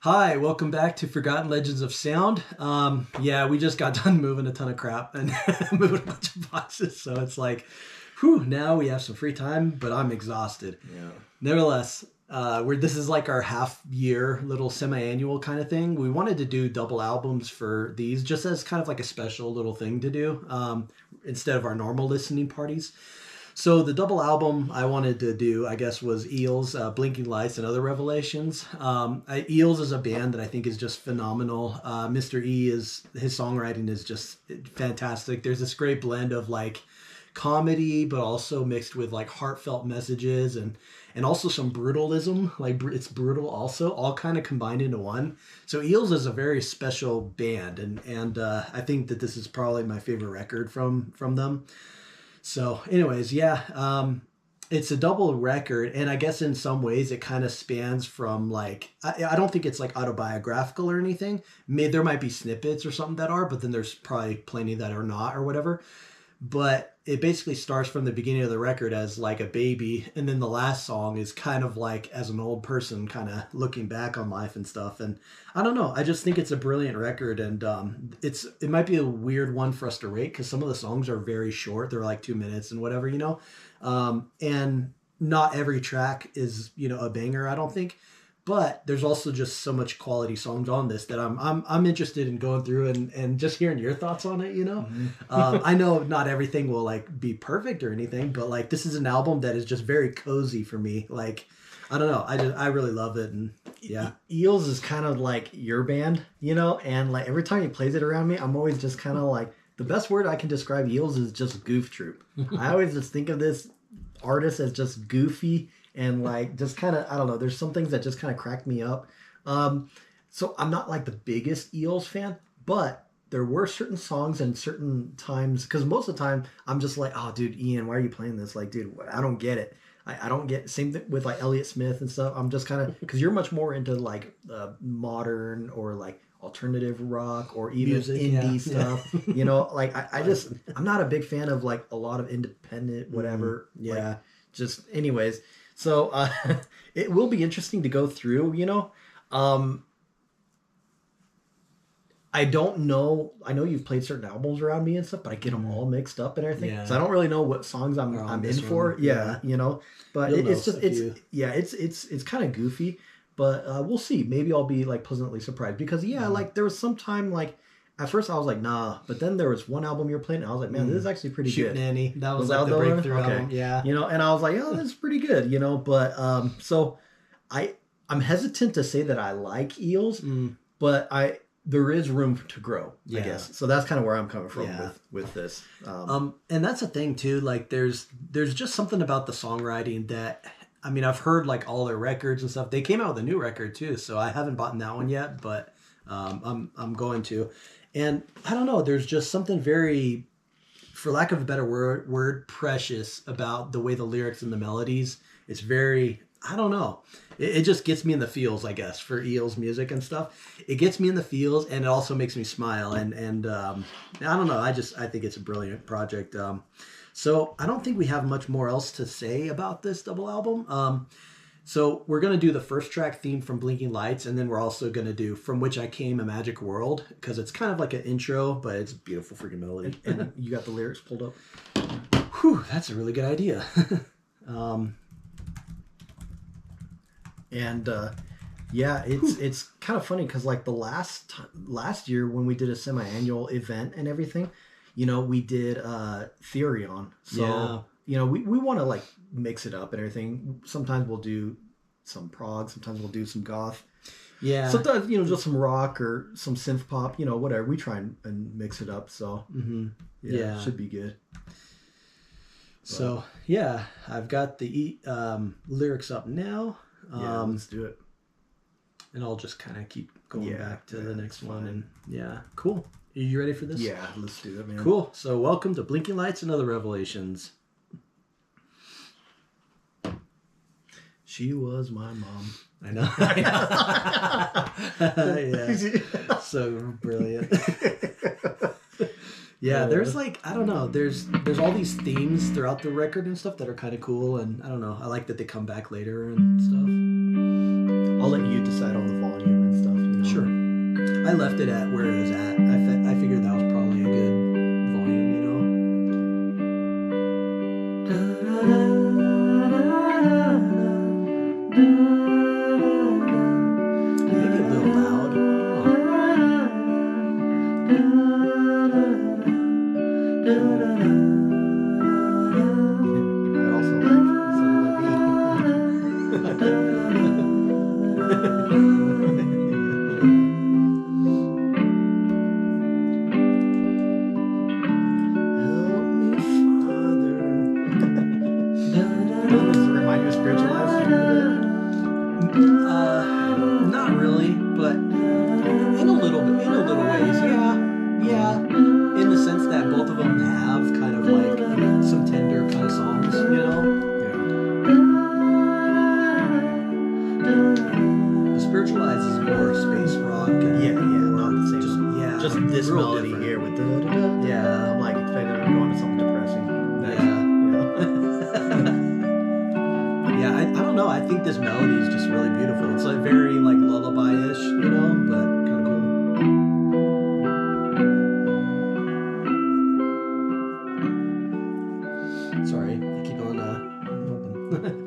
Hi, welcome back to Forgotten Legends of Sound. Yeah, we just got done moving a ton of crap and moving a bunch of boxes, so it's like, whew, now we have some free time, but I'm exhausted. Yeah. Nevertheless, this is like our half-year little semi-annual kind of thing. We wanted to do double albums for these just as kind of like a special little thing to do instead of our normal listening parties. So the double album I wanted to do, I guess, was Eels, Blinking Lights, and Other Revelations. Eels is a band that I think is just phenomenal. Mr. E his songwriting is just fantastic. There's this great blend of like comedy, but also mixed with like heartfelt messages and also some brutalism. Like it's brutal also, all kind of combined into one. So Eels is a very special band, and I think that this is probably my favorite record from them. So anyways, yeah, it's a double record. And I guess in some ways it kind of spans from like, I don't think it's like autobiographical or anything. There might be snippets or something that are, but then there's probably plenty that are not or whatever. But it basically starts from the beginning of the record as like a baby. And then the last song is kind of like as an old person kind of looking back on life and stuff. And I don't know. I just think it's a brilliant record. And it might be a weird one for us to rate because some of the songs are very short. They're like 2 minutes and whatever, and not every track is, a banger, I don't think. But there's also just so much quality songs on this that I'm interested in going through and just hearing your thoughts on it. Mm-hmm. I know not everything will like be perfect or anything, but like this is an album that is just very cozy for me. Like I don't know, I really love it, and yeah. Eels is kind of like your band, and like every time he plays it around me, I'm always just kind of like, the best word I can describe Eels is just goof troop. I always just think of this artist as just goofy. And like, just kind of, I don't know, there's some things that just kind of crack me up. So I'm not like the biggest Eels fan, but there were certain songs and certain times, because most of the time I'm just like, oh, dude, Ian, why are you playing this? Like, dude, I don't get it. I don't get, same thing with like Elliott Smith and stuff. I'm just kind of, because you're much more into like modern or like alternative rock or even Music, indie stuff. Like I'm not a big fan of like a lot of independent, whatever. Yeah. Like, just anyways. So it will be interesting to go through, I don't know. I know you've played certain albums around me and stuff, but I get them all mixed up and everything. Yeah. So I don't really know what songs I'm in for. Yeah, but it's kind of goofy, but we'll see. Maybe I'll be like pleasantly surprised because like there was some time like at first I was like, nah, but then there was one album you're playing and I was like, man, this is actually pretty good. Nanny. That was like the breakthrough album. Yeah. And I was like, oh, this is pretty good, but so I'm hesitant to say that I like Eels, but there is room to grow, I guess. So that's kind of where I'm coming from with this. And that's the thing too, like there's just something about the songwriting that, I mean, I've heard like all their records and stuff. They came out with a new record too, so I haven't bought that one yet, but I'm going to. And I don't know, there's just something very, for lack of a better word, precious about the way the lyrics and the melodies. It's very, I don't know. It just gets me in the feels, I guess, for Eels music and stuff. It gets me in the feels, and it also makes me smile. And I don't know. I think it's a brilliant project. So I don't think we have much more else to say about this double album. So we're going to do the first track theme from Blinking Lights, and then we're also going to do From Which I Came, A Magic World, because it's kind of like an intro, but it's a beautiful freaking melody. And you got the lyrics pulled up? Whew, that's a really good idea. It's kind of funny because like the last year when we did a semi-annual event and everything, we did Therion. So we want to like mix it up and everything. Sometimes we'll do some prog, sometimes we'll do some goth. Yeah. Sometimes just some rock or some synth pop. Whatever. We try and mix it up. So it should be good. So yeah, I've got the lyrics up now. Let's do it. And I'll just kind of keep going back to the next one. And cool. Are you ready for this? Yeah, let's do it, man. Cool. So welcome to Blinking Lights and Other Revelations. She was my mom. I know. Yeah. So brilliant. Yeah, there's like, I don't know, there's all these themes throughout the record and stuff that are kind of cool, and I don't know, I like that they come back later and stuff. I'll let you decide on the volume and stuff. I left it at where it was at. I figured that was probably a good volume, you know. Maybe a little loud. You might also like instead of the Help me, Father. Doesn't this remind you of Spiritualized a little Not really, but in a little ways, yeah. In the sense that both of them have kind of like some tender kind of songs, you know. The Spiritualized is more space rock. And not the same. Just this real melody different. here with the Yeah. I'm like expecting to go into something depressing. Yeah, I don't know. I think this melody is just really beautiful. It's like very like lullaby-ish, you know, but kind of cool. Sorry, I keep on open.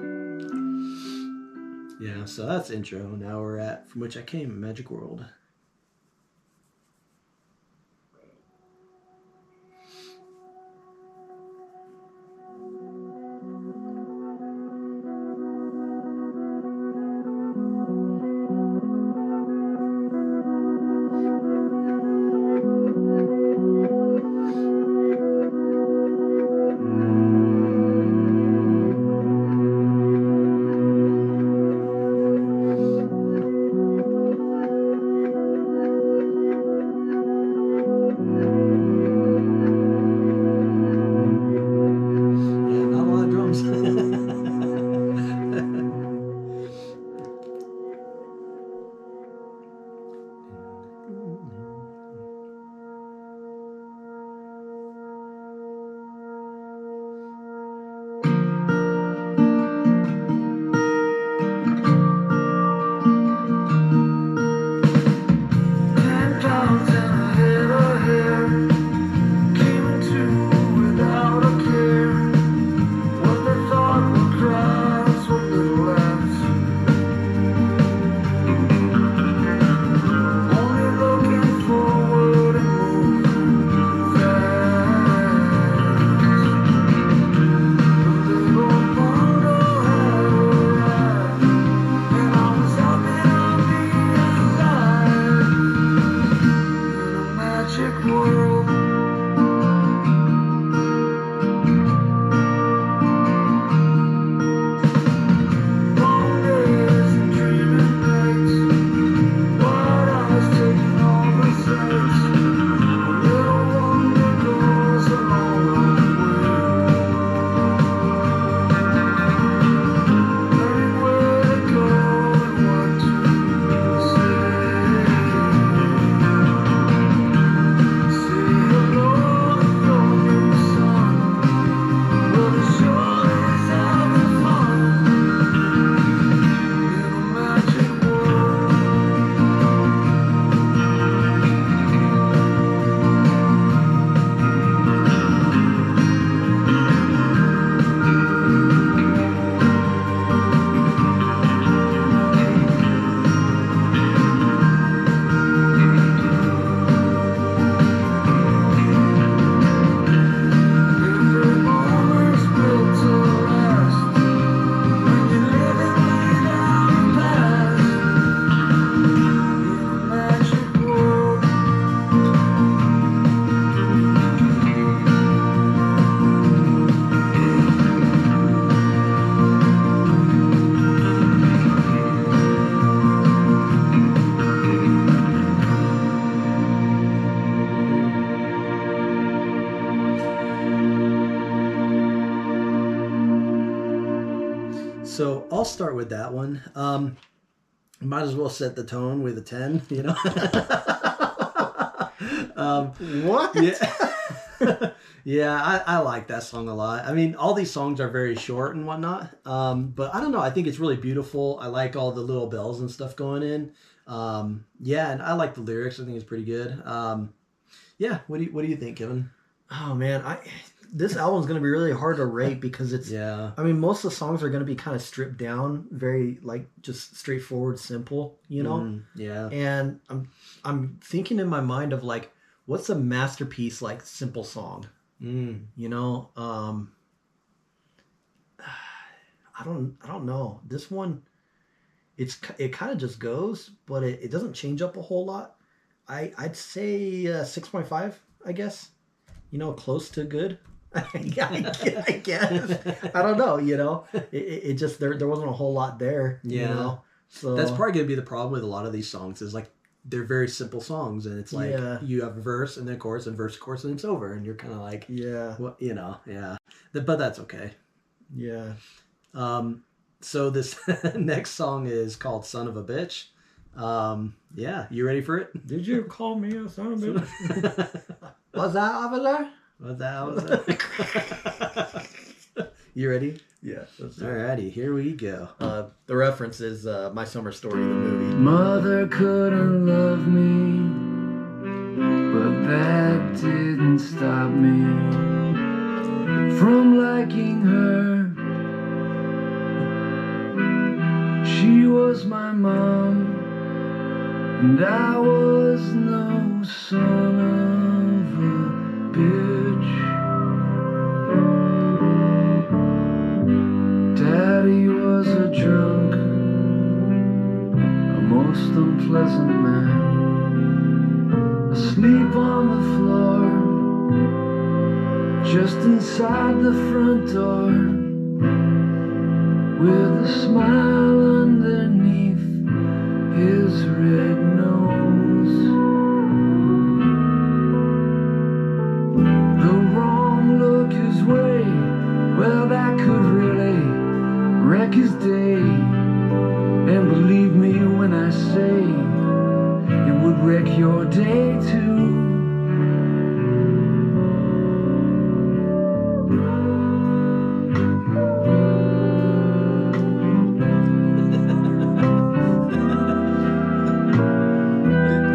Yeah, so that's intro. Now we're at From Which I Came, Magic World. So I'll start with that one. Might as well set the tone with a 10, you know? What? Yeah. Yeah, I like that song a lot. I mean, all these songs are very short and whatnot. But I don't know. I think it's really beautiful. I like all the little bells and stuff going in. Yeah, and I like the lyrics. I think it's pretty good. Yeah, what do you think, Kevin? Oh man, this album's gonna be really hard to rate because it's. Yeah. I mean, most of the songs are gonna be kind of stripped down, very like just straightforward, simple, you know. Yeah. And I'm thinking in my mind of like, what's a masterpiece like simple song? You know, I don't know. This one, it kind of just goes, but it doesn't change up a whole lot. I'd say 6.5, I guess. You know, close to good. I guess. I don't know. You know, it just there wasn't a whole lot there. Yeah. You know? So that's probably gonna be the problem with a lot of these songs. Is like they're very simple songs, and it's like you have a verse and then chorus and verse, chorus, and it's over, and you're kind of like, well, you know, yeah. But that's okay. Yeah. So this next song is called "Son of a Bitch." Yeah, you ready for it? Did you call me a son of a bitch? What's that over there? What's that? You ready? Yeah. Alrighty, here we go. The reference is My Summer Story, the movie. Mother couldn't love me, but that didn't stop me from liking her. She was my mom, and I was no son of a bitch. Daddy was a drunk, a most unpleasant man, asleep on the floor, just inside the front door, with a smile underneath his red nose. The wrong look his way, well, that could really wreck his day. And believe me when I say it would wreck your day too.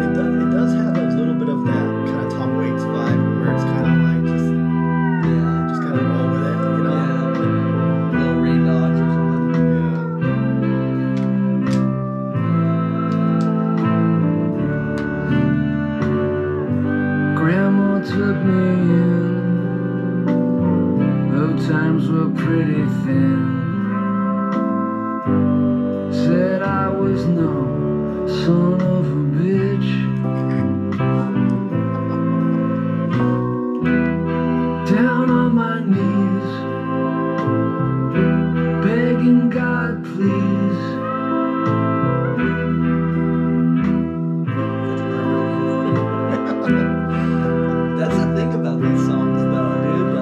It does have a little bit of that kind of Tom Waits vibe, where it's kind of like just kind of roll with it, you know? Little rain dogs or something. Grandma took me in, though times were pretty thin. Said I was no son of a bitch. Down on my knees, begging God please. That's the thing about these songs, though, dude.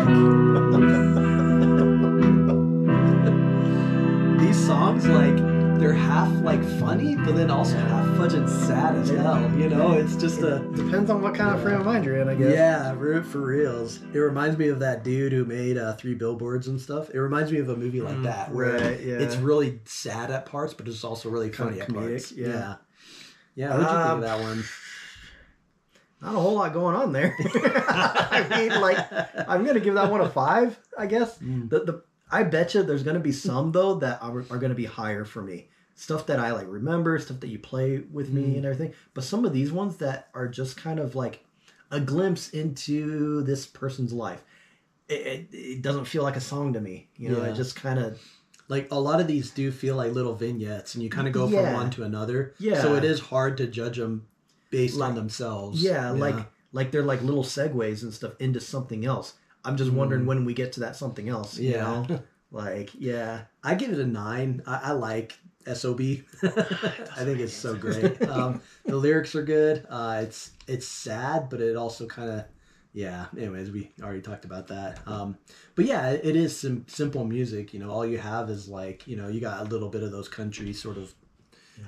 Like, these songs, like, they're half like funny, but then also half fucking sad as hell. You know, it's just Depends on what kind of frame of mind you're in, I guess. Yeah, for reals. It reminds me of that dude who made 3 Billboards and stuff. It reminds me of a movie like that, where it's really sad at parts, but it's also really funny at parts. Yeah. What'd you think of that one? Not a whole lot going on there. I mean, like, I'm gonna give that one a 5, I guess. I bet you there's gonna be some though that are gonna be higher for me. Stuff that I like remember, stuff that you play with me and everything. But some of these ones that are just kind of like a glimpse into this person's life. It doesn't feel like a song to me. You know, it just kind of like a lot of these do feel like little vignettes, and you kind of go from one to another. Yeah. So it is hard to judge them based on themselves. Yeah, like they're like little segues and stuff into something else. I'm just wondering when we get to that something else. You know? Like, I give it a 9. I like SOB. I think it's so great. The lyrics are good. It's sad, but it also kind of anyways, we already talked about that. But yeah, it is simple music. You know, all you have is like, you know, you got a little bit of those country sort of,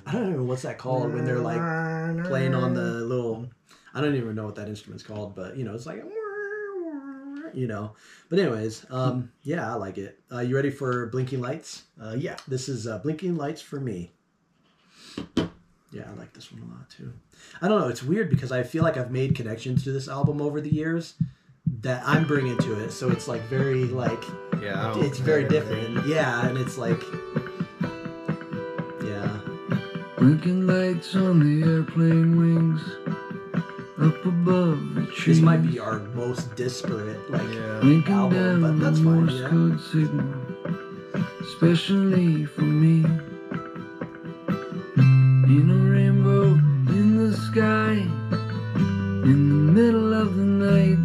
I don't know what's that called when they're like playing on the little, I don't even know what that instrument's called, but you know, it's like But anyways, yeah, I like it. You ready for Blinking Lights? Yeah. This is Blinking Lights for me. Yeah, I like this one a lot too. I don't know. It's weird because I feel like I've made connections to this album over the years that I'm bringing to it. So it's like very like, Yeah. it's very different. Yeah, and it's like, yeah. Blinking lights on the airplane wings up above the trees. This might be our most disparate like Blinking album, down but that's the fine. Morse Yeah. code signal, especially for me. In a rainbow in the sky, in the middle of the night.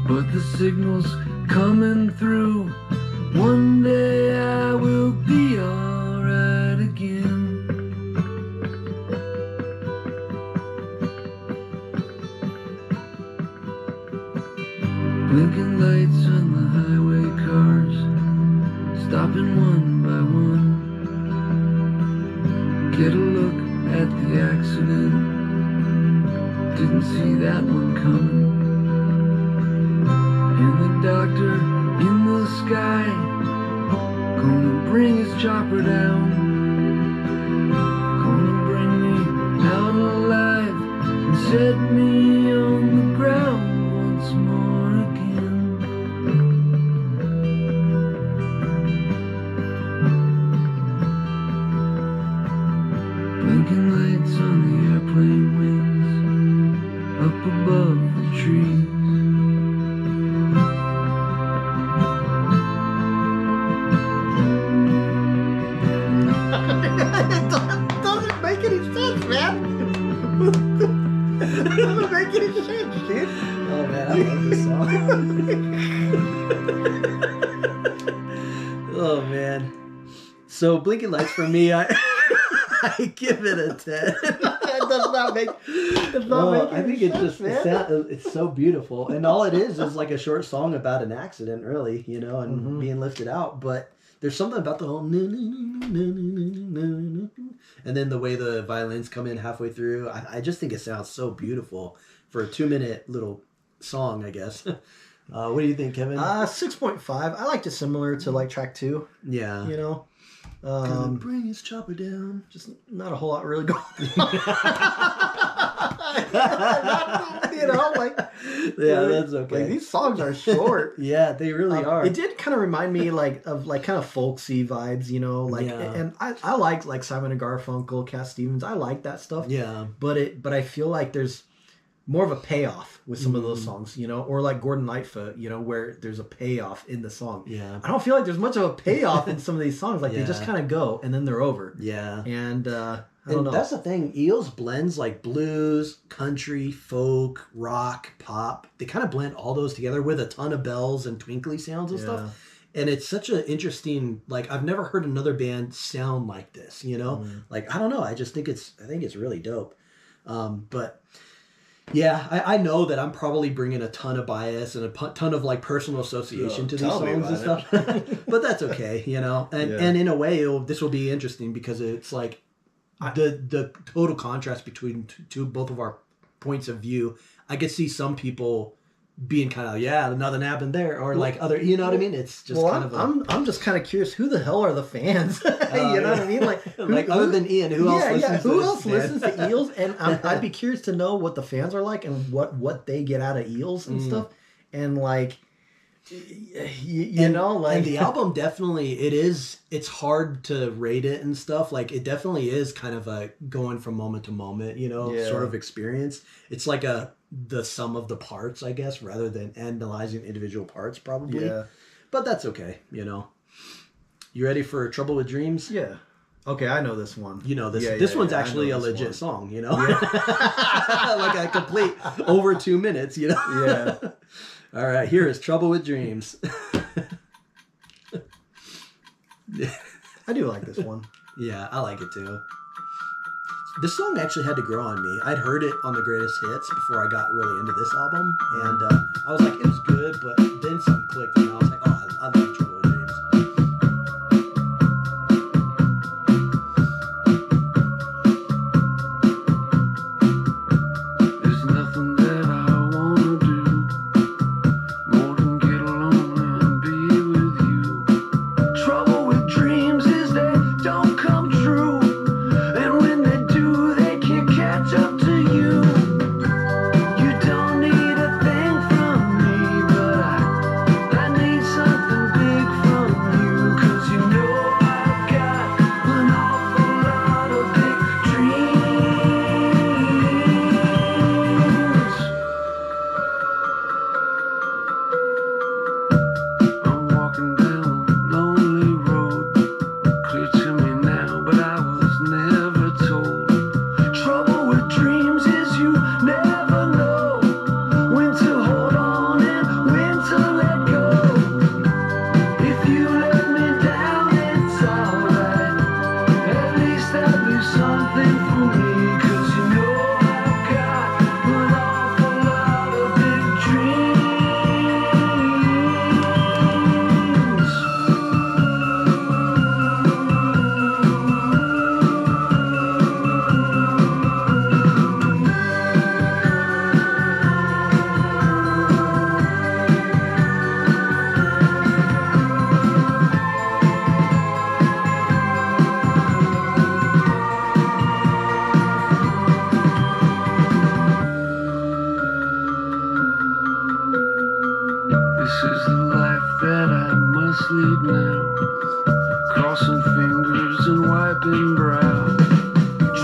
But the signal's coming through. One day I will be alright again. Blinking lights on the highway cars, stopping one by one. Get a look at the accident, didn't see that one coming. And the doctor in the sky, gonna bring his chopper down, gonna bring me out alive and set me on the ground once more again. Blinking lights on the airplane wings up above the trees. It doesn't make any sense, man. It doesn't make any sense, dude. Oh man, I love this song. Oh man. So Blinking Lights for me, I give it a 10. It does not make. It's not making I think any it's sense, just man. it's so beautiful, and all it is like a short song about an accident, really, and Mm-hmm. being lifted out. But there's something about the whole and then the way the violins come in halfway through. I just think it sounds so beautiful for a 2-minute little song, I guess. What do you think, Kevin? 6.5. I liked it similar to like track 2. Yeah. Gonna Bring his chopper down. just not a whole lot really going on. Like Yeah, that's okay. Like, these songs are short. Yeah, they really are. It did kind of remind me of kind of folksy vibes, Yeah. and I like Simon and Garfunkel, Cat Stevens. I like that stuff. Yeah. But I feel like there's more of a payoff with some of those songs, or like Gordon Lightfoot, where there's a payoff in the song. Yeah. I don't feel like there's much of a payoff in some of these songs. Like they just Yeah. kind of go and then they're over. Yeah. And I don't know. That's the thing. Eels blends like blues, country, folk, rock, pop. They kind of blend all those together with a ton of bells and twinkly sounds and stuff. And it's such an interesting, like, I've never heard another band sound like this, Like, I don't know. I think it's really dope. But yeah, I know that I'm probably bringing a ton of bias and a ton of like personal association to these tell me songs and about stuff. But that's okay, And in a way, this will be interesting because it's like the total contrast between both of our points of view. I could see some people being kind of nothing happened there, or like other, you know what I mean? It's just kind of. I'm just kind of curious. Who the hell are the fans? You know what I mean? Like, other than Ian, who else listens? Who to else this listens band? to Eels? And I'd be curious to know what the fans are like and what they get out of Eels and stuff. And like, you know, like, and the album definitely it's hard to rate it and stuff. Like, it definitely is kind of a going from moment to moment, sort of experience. It's like the sum of the parts, I guess, rather than analyzing individual parts, probably. Yeah. But that's okay, You ready for Trouble with Dreams? Yeah. Okay, I know this one. This. Yeah, this yeah, one's yeah, I actually know a this legit one. song, like a complete over 2 minutes, Yeah. All right, here is Trouble with Dreams. I do like this one. Yeah, I like it too. This song actually had to grow on me. I'd heard it on the greatest hits before I got really into this album, and I was like, it was good, but then something clicked, and I was like, oh, I love Trouble with Dreams. There's nothing that I wanna do something for me, 'cause you know I've got an awful lot of big dreams. This is the life that I must lead now, crossing fingers and wiping brow.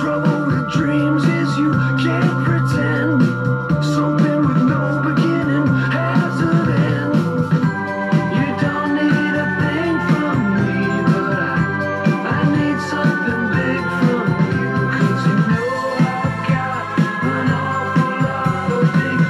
Trouble with dreams is you can't pretend, something with no beginning has an end. You don't need a thing from me, but I need something big from you, 'cause you know I've got an awful lot of big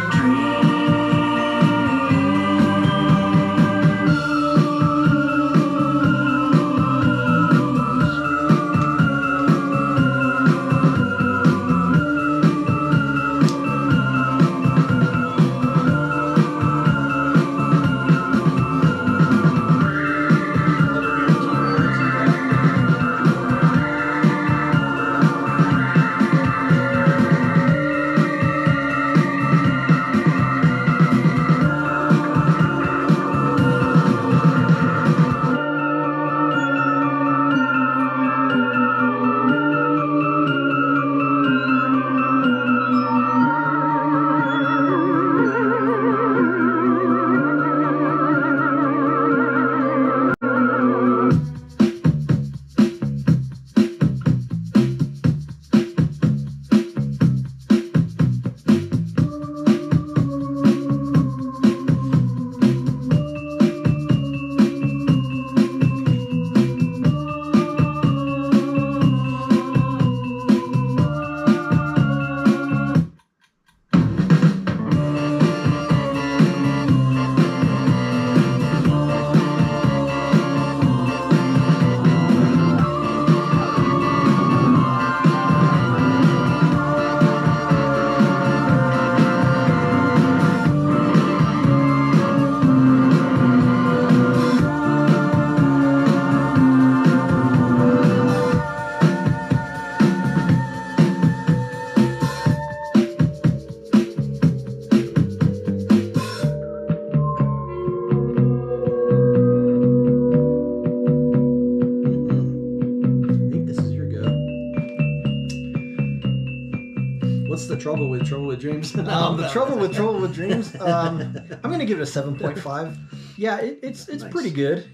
What's the trouble with Dreams? The trouble with dreams. I'm gonna give it a 7.5. Yeah, it's Nice. pretty good,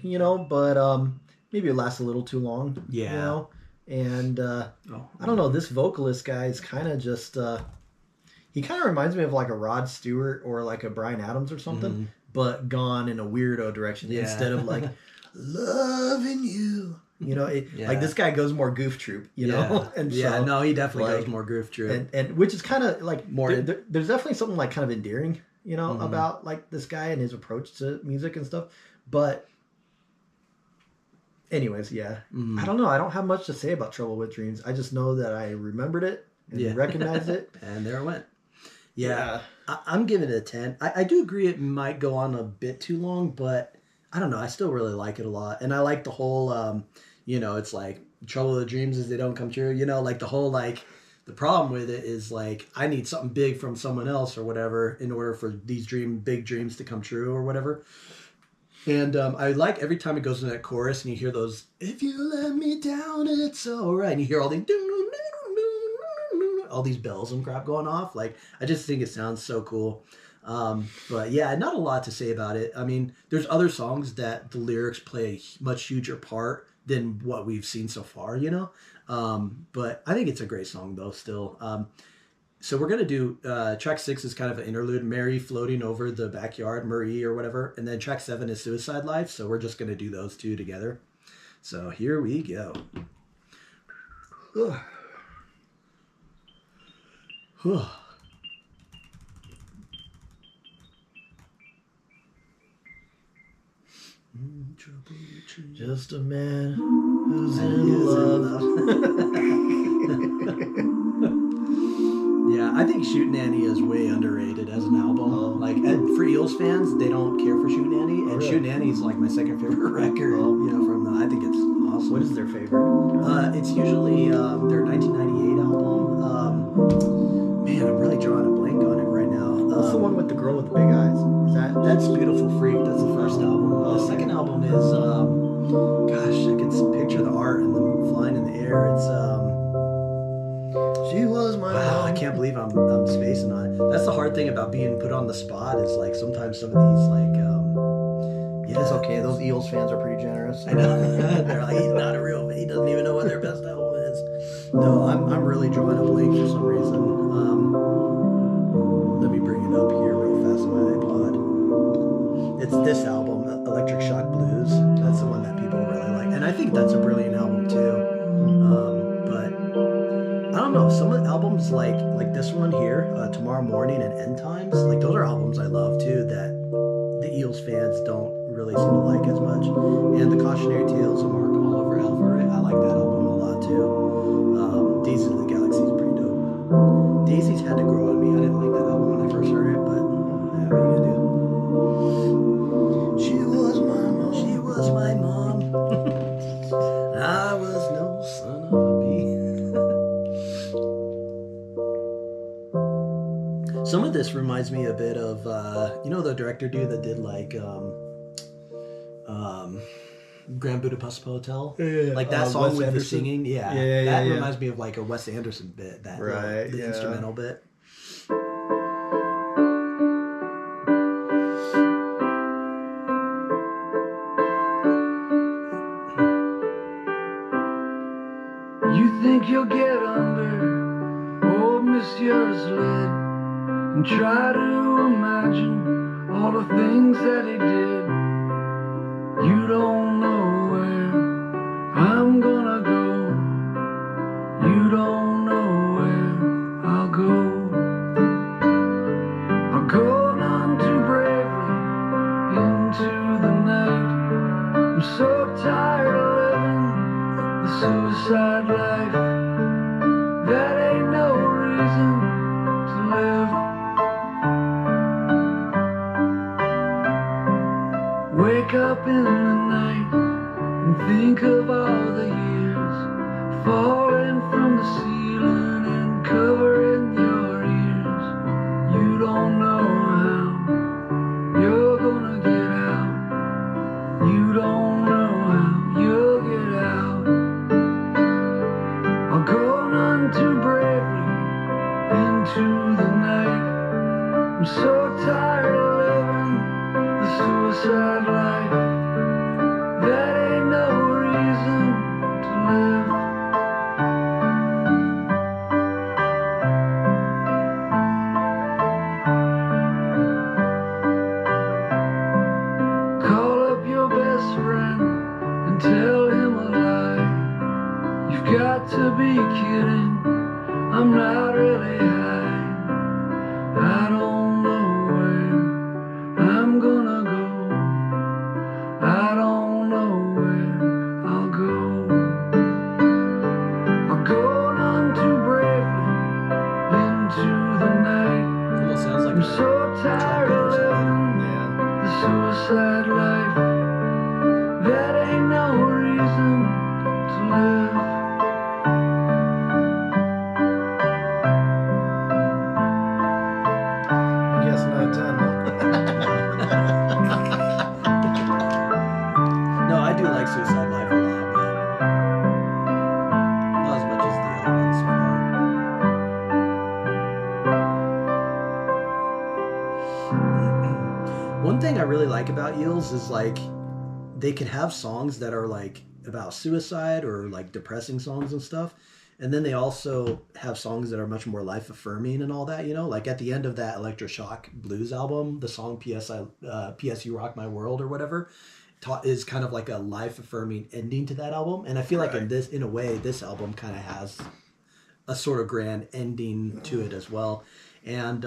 but maybe it lasts a little too long. Yeah. And Oh, I don't know. This vocalist guy is kind of just. He kind of reminds me of like a Rod Stewart or like a Bryan Adams or something, but gone in a weirdo direction Yeah. instead of like loving you. Like this guy goes more Goof Troop, and so, no, he definitely like, goes more Groove Troop. and which is kind of like More- there's definitely something like kind of endearing, about like this guy and his approach to music and stuff. But anyways, I don't know. I don't have much to say about Trouble with Dreams. I just know that I remembered it and recognized it. And there it went. Yeah. I'm giving it a 10. I do agree it might go on a bit too long, but I don't know. I still really like it a lot. And I like the whole, it's like Trouble with Dreams is they don't come true. Like the whole, like, the problem with it is like, I need something big from someone else or whatever in order for these big dreams to come true or whatever. And I like every time it goes into that chorus and you hear those, if you let me down, it's all right. And you hear all these bells and crap going off. Like, I just think it sounds so cool. But yeah, not a lot to say about it. I mean, there's other songs that the lyrics play a much huger part than what we've seen so far, but I think it's a great song though still. So we're going to do track 6 is kind of an interlude, Mary floating over the backyard, Marie or whatever, and then track 7 is Suicide Life, so we're just going to do those two together. So here we go. Just a man who's in love. I think Shoot Nanny is way underrated as an album. Like for Eels fans, they don't care for Shoot Nanny, and Shoot Nanny is like my second favorite record. From them. I think it's awesome. What is their favorite? It's usually their 1998 album. Man, I'm really drawing a blank on it right now. What's the one with the girl with the big eyes? Is that's Beautiful Freak. That's the first album. The second album is gosh, I can picture the art and them flying in the air. It's She Was My wow, I can't believe I'm spacing on it. That's the hard thing about being put on the spot is like sometimes some of these like It's okay. Those Eels fans are pretty generous. I know. They're like, he's not a real. He doesn't even know what their best album is. No, I'm really drawing a blank for some reason. Let me bring it up here real fast on my iPod. It's this album, Electric Shock Blues. That's the one that people really like, and I think that's a brilliant album too. But I don't know. Some of the albums like this one here, Tomorrow Morning and End Times, like those are albums I love too that the Eels fans don't really seem to like as much. And the Cautionary Tales of Mark Oliver Everett, I like that album a lot too. Daisies of the Galaxy is pretty dope. Daisies had to grow on me. I didn't like that album when I first heard it, but yeah, what are you gonna do? She was my mom. She was my mom. I was no son of a bee. Some of this reminds me a bit of the director dude that did like Grand Budapest Hotel, like that song Wes with Anderson? the singing, that reminds me of like a Wes Anderson bit, that the instrumental bit. You think you'll get under old Monsieur's lid and try to imagine all the things that he did. You don't know where I'm gonna go. You don't know where I'll go. I'll go on too bravely into the night. I'm so tired of living the suicide life. That ain't no reason to live. Wake up in the night and think of all the years falling from the ceiling and covering your ears. You don't know how you're gonna get out. You don't know how you'll get out. I'll go on too bravely into the night. I'm so tired of living the suicide life. That ain't no reason to live. Call up your best friend and tell him a lie. You've got to be kidding, I'm not really high. I don't know where I'm gonna go. I don't know where I'll go. I'll go on too bravely into the night. Almost sounds like I'm so tired of living the suicide life. That ain't no reason to live. I guess no time. No, I do like Suicide Life a lot, but not as much as the other ones so far. One thing I really like about Eels is like they can have songs that are like about suicide or like depressing songs and stuff. And then they also have songs that are much more life affirming and all that, like at the end of that Electroshock Blues album, the song P.S. You Rock My World or whatever, is kind of like a life affirming ending to that album. And I feel like in a way, this album kind of has a sort of grand ending to it as well. And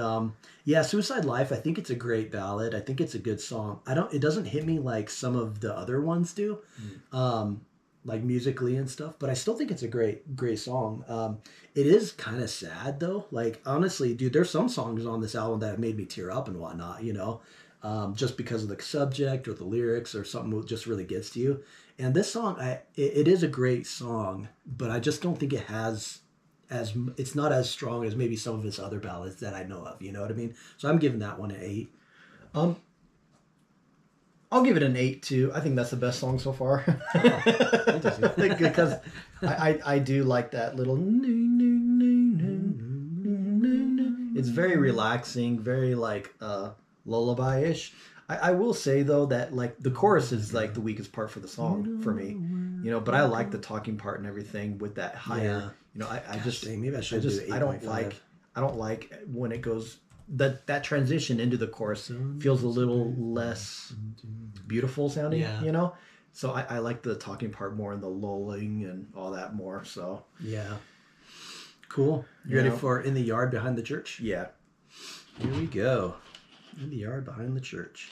Suicide Life, I think it's a great ballad. I think it's a good song. It doesn't hit me like some of the other ones do. like musically and stuff, but I still think it's a great song. It is kind of sad though. Like honestly, dude, there's some songs on this album that have made me tear up and whatnot, just because of the subject or the lyrics or something that just really gets to you. And this song, it is a great song, but I just don't think it has it's not as strong as maybe some of his other ballads that I know of. You know what I mean? So I'm giving that one an 8. I'll give it an 8 too. I think that's the best song so far. Because I do like that little. It's very relaxing, very like lullaby-ish. I will say though that like the chorus is like the weakest part for the song for me, but I like the talking part and everything with that higher. I just maybe I should do 8.5. I don't like when it goes that transition into the chorus feels a little less beautiful sounding. Yeah. So I like the talking part more and the lulling and all that more. So yeah, cool. You ready for In the Yard Behind the Church? Yeah. Here we go. In the Yard Behind the Church.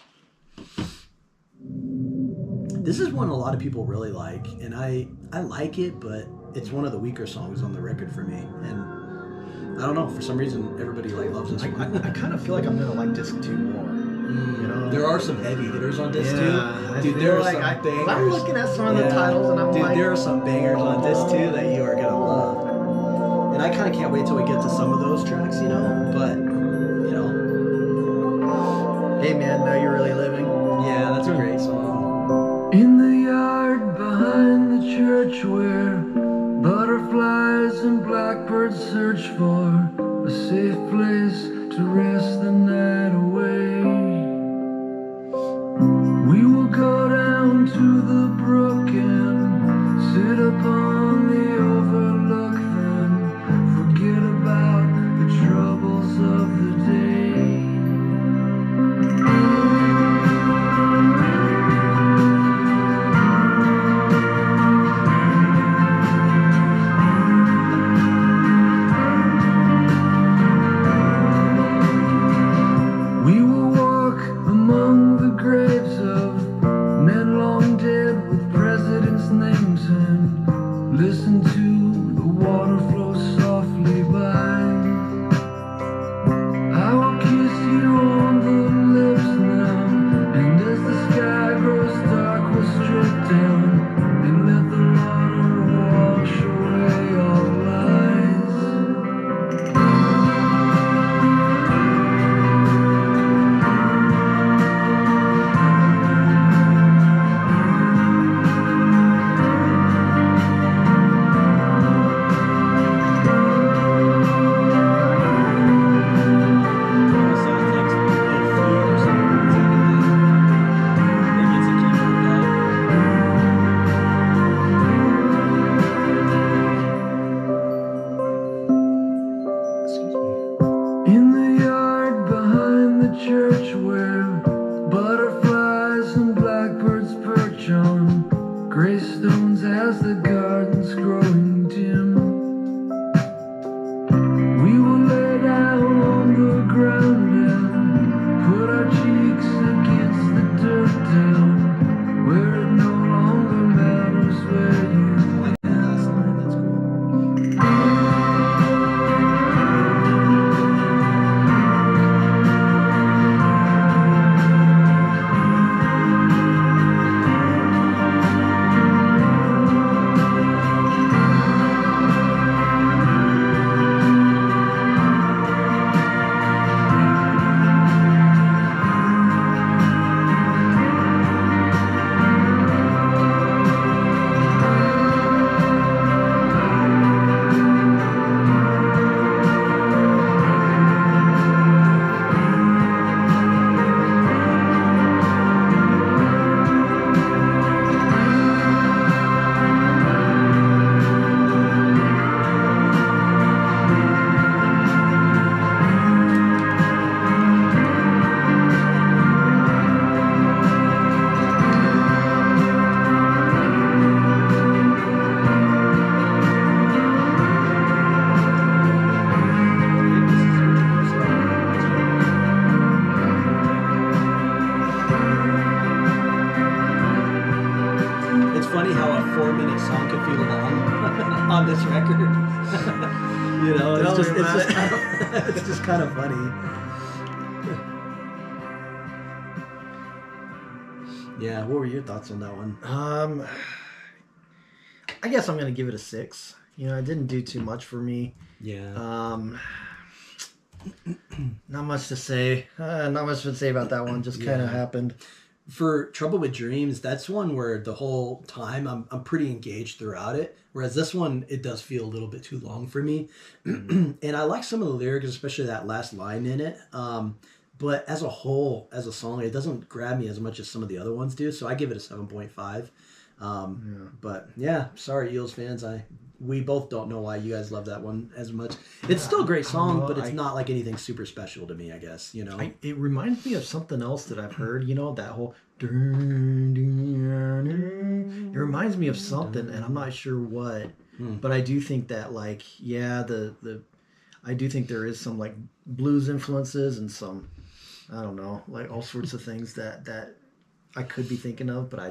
This is one a lot of people really like, and I like it, but it's one of the weaker songs on the record for me. And I don't know, for some reason everybody like loves this one. I kind of feel like I'm gonna like disc 2 more. There are some heavy hitters on disc 2. Dude, there are some bangers. I'm looking at some of the titles and I'm like, there are some bangers on disc 2 that you are gonna love. And I kind of can't wait till we get to some of those tracks, but hey man, now you're really living. Yeah, that's a great song. In the yard behind the church where butterflies and blackbirds search for a safe place to rest the night away, we will go down to the brook and sit upon the overlook, then forget about the troubles of the day. You know, Tell it's me just about kind of, it's just kind of funny. Yeah, what were your thoughts on that one? I guess I'm gonna give it a 6. You know, it didn't do too much for me. Yeah. Not much to say. Not much to say about that one. Just kind of happened. For Trouble with Dreams, that's one where the whole time I'm pretty engaged throughout it. Whereas this one, it does feel a little bit too long for me. And I like some of the lyrics, especially that last line in it. But as a whole, as a song, it doesn't grab me as much as some of the other ones do. So I give it a 7.5. But yeah, sorry, Eels fans. We both don't know why you guys love that one as much. It's still a great song, but it's not like anything super special to me, I guess, you know? It reminds me of something else that I've heard, you know, that whole... It reminds me of something, and I'm not sure what. But I do think that, like, yeah, I do think there is some, like, blues influences and some, I don't know, like, all sorts of things that I could be thinking of, but I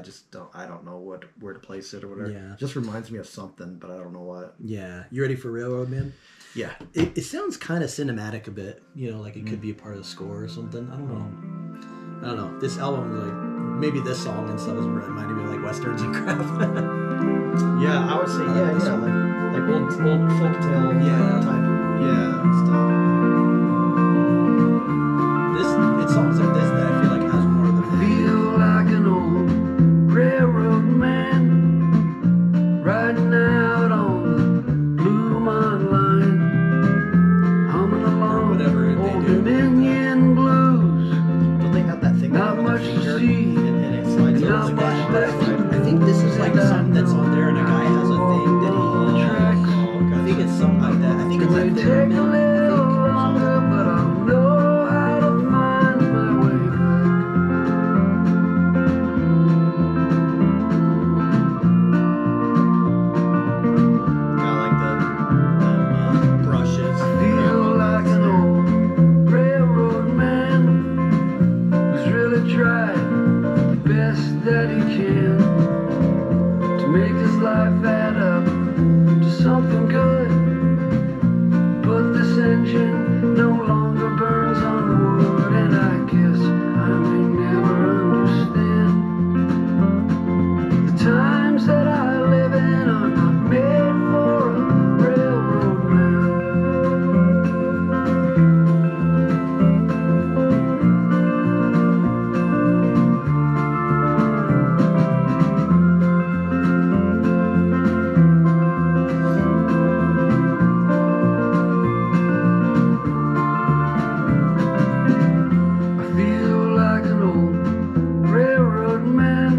don't know where to place it or whatever. Yeah. It just reminds me of something, but I don't know what. Yeah. You ready for Railroad Man? Yeah. It sounds kind of cinematic a bit, you know, like it could be a part of the score or something. I don't know. This album, like, maybe this song and stuff is reminding me of, like, westerns and crap. Yeah, I would say, like old folktale type. Yeah, stuff. It's songs like this that I feel like has more of the Feel like an old railroad man riding out on the Blue Mine line, humming along whatever they old do. Dominion blues. Don't they have that thing? Not with much the to finger see, and it slides not over much the left. I think this is like something that's on there and a guy has a thing that he... Tracks. I think it's something like that. I think it's It may like take a theremin, I little think. longer, but I'll know how to find my way back. Got like the brushes. Feel like an old railroad man who's really tried the best that he can to make his life add up to something good. But this engine no longer burns on wood, and I guess I may never understand. The times that I live in are not made for a railroad man. I feel like an old railroad man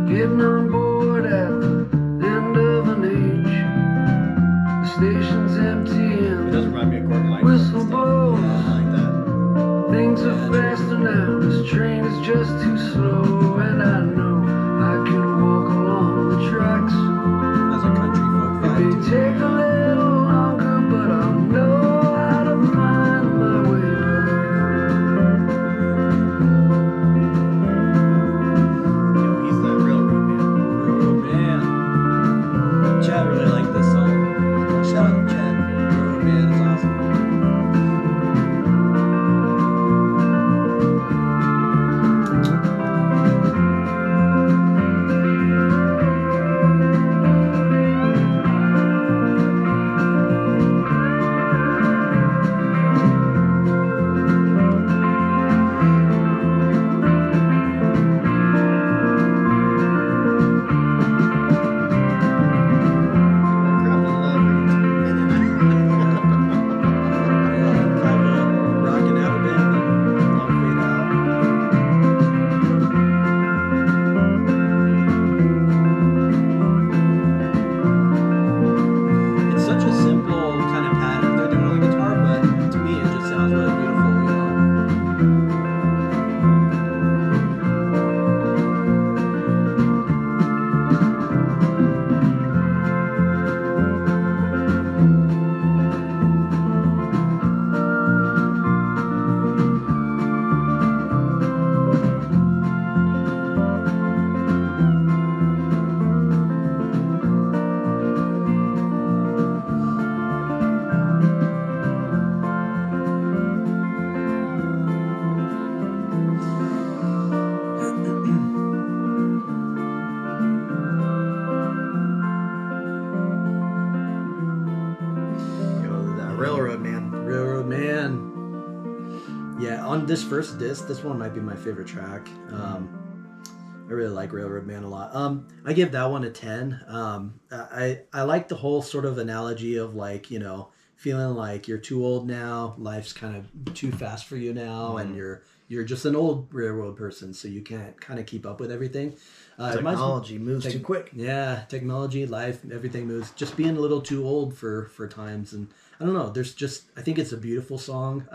getting on board at the end of an age. The station's empty It and does remind me of Gordon Lightfoot. whistle blows. I like that. Things are faster now. This train is just too slow, and I know I can walk along the tracks. Has a country folk It may vibe to take a little longer, but I'll know how to find my way back. He's the railroad man. Railroad Man. Chad really liked this song. Shout out to Chad. Railroad Man is awesome. Railroad Man. Railroad Man. Yeah, on this first disc, this one might be my favorite track. I really like Railroad Man a lot. I give that one a 10. I like the whole sort of analogy of like, you know, feeling like you're too old now, life's kind of too fast for you now, and you're just an old railroad person, so you can't kind of keep up with everything. Technology moves too quick. Yeah, technology, life, everything moves. Just being a little too old for times, and I don't know. I think it's a beautiful song.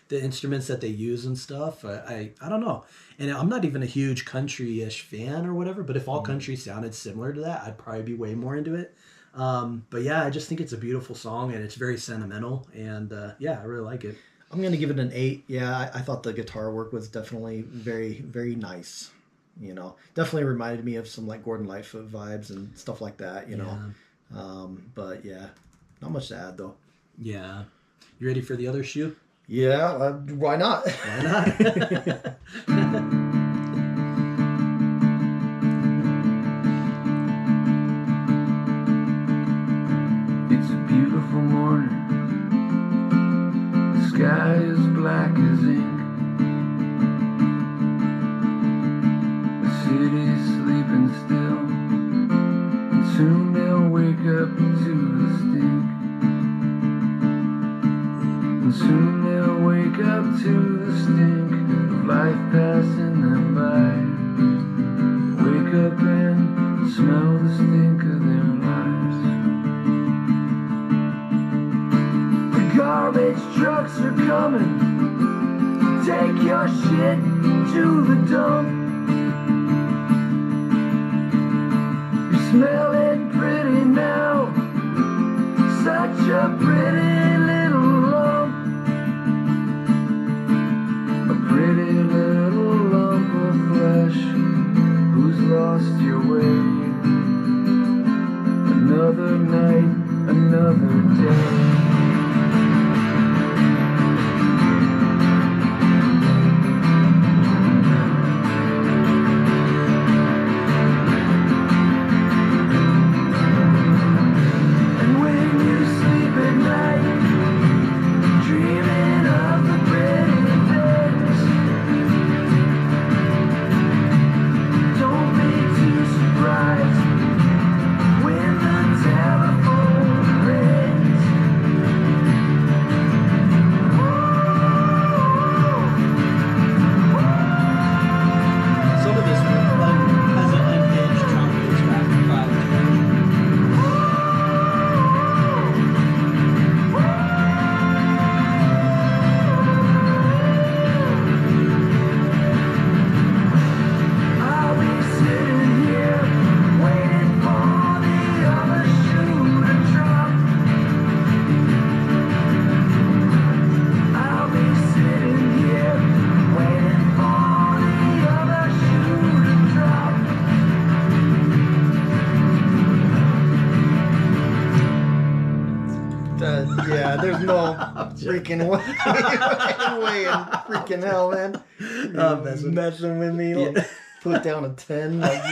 The instruments that they use and stuff. I don't know. And I'm not even a huge country-ish fan or whatever. But if all country sounded similar to that, I'd probably be way more into it. But yeah, I just think it's a beautiful song and it's very sentimental. And yeah, I really like it. I'm gonna give it an 8. Yeah, I thought the guitar work was definitely very, very nice. You know, definitely reminded me of some like Gordon Lightfoot vibes and stuff like that. You know, but yeah, not much to add though. Yeah, you ready for the other shoe? Yeah, why not? Why not? It's a beautiful morning. The sky is black as ink. The city's sleeping still, and soon they'll wake up to the stink. And soon they'll wake up to the stink of life passing them by. Wake up and smell the stink of their lives. The garbage trucks are coming to take your shit to the dump. You're smelling pretty now, such a pretty little lump. A pretty little lump of flesh who's lost your way. Another night, another day. There's no freaking way in freaking hell, man. Messing with me. Yeah. Put down a 10. Like,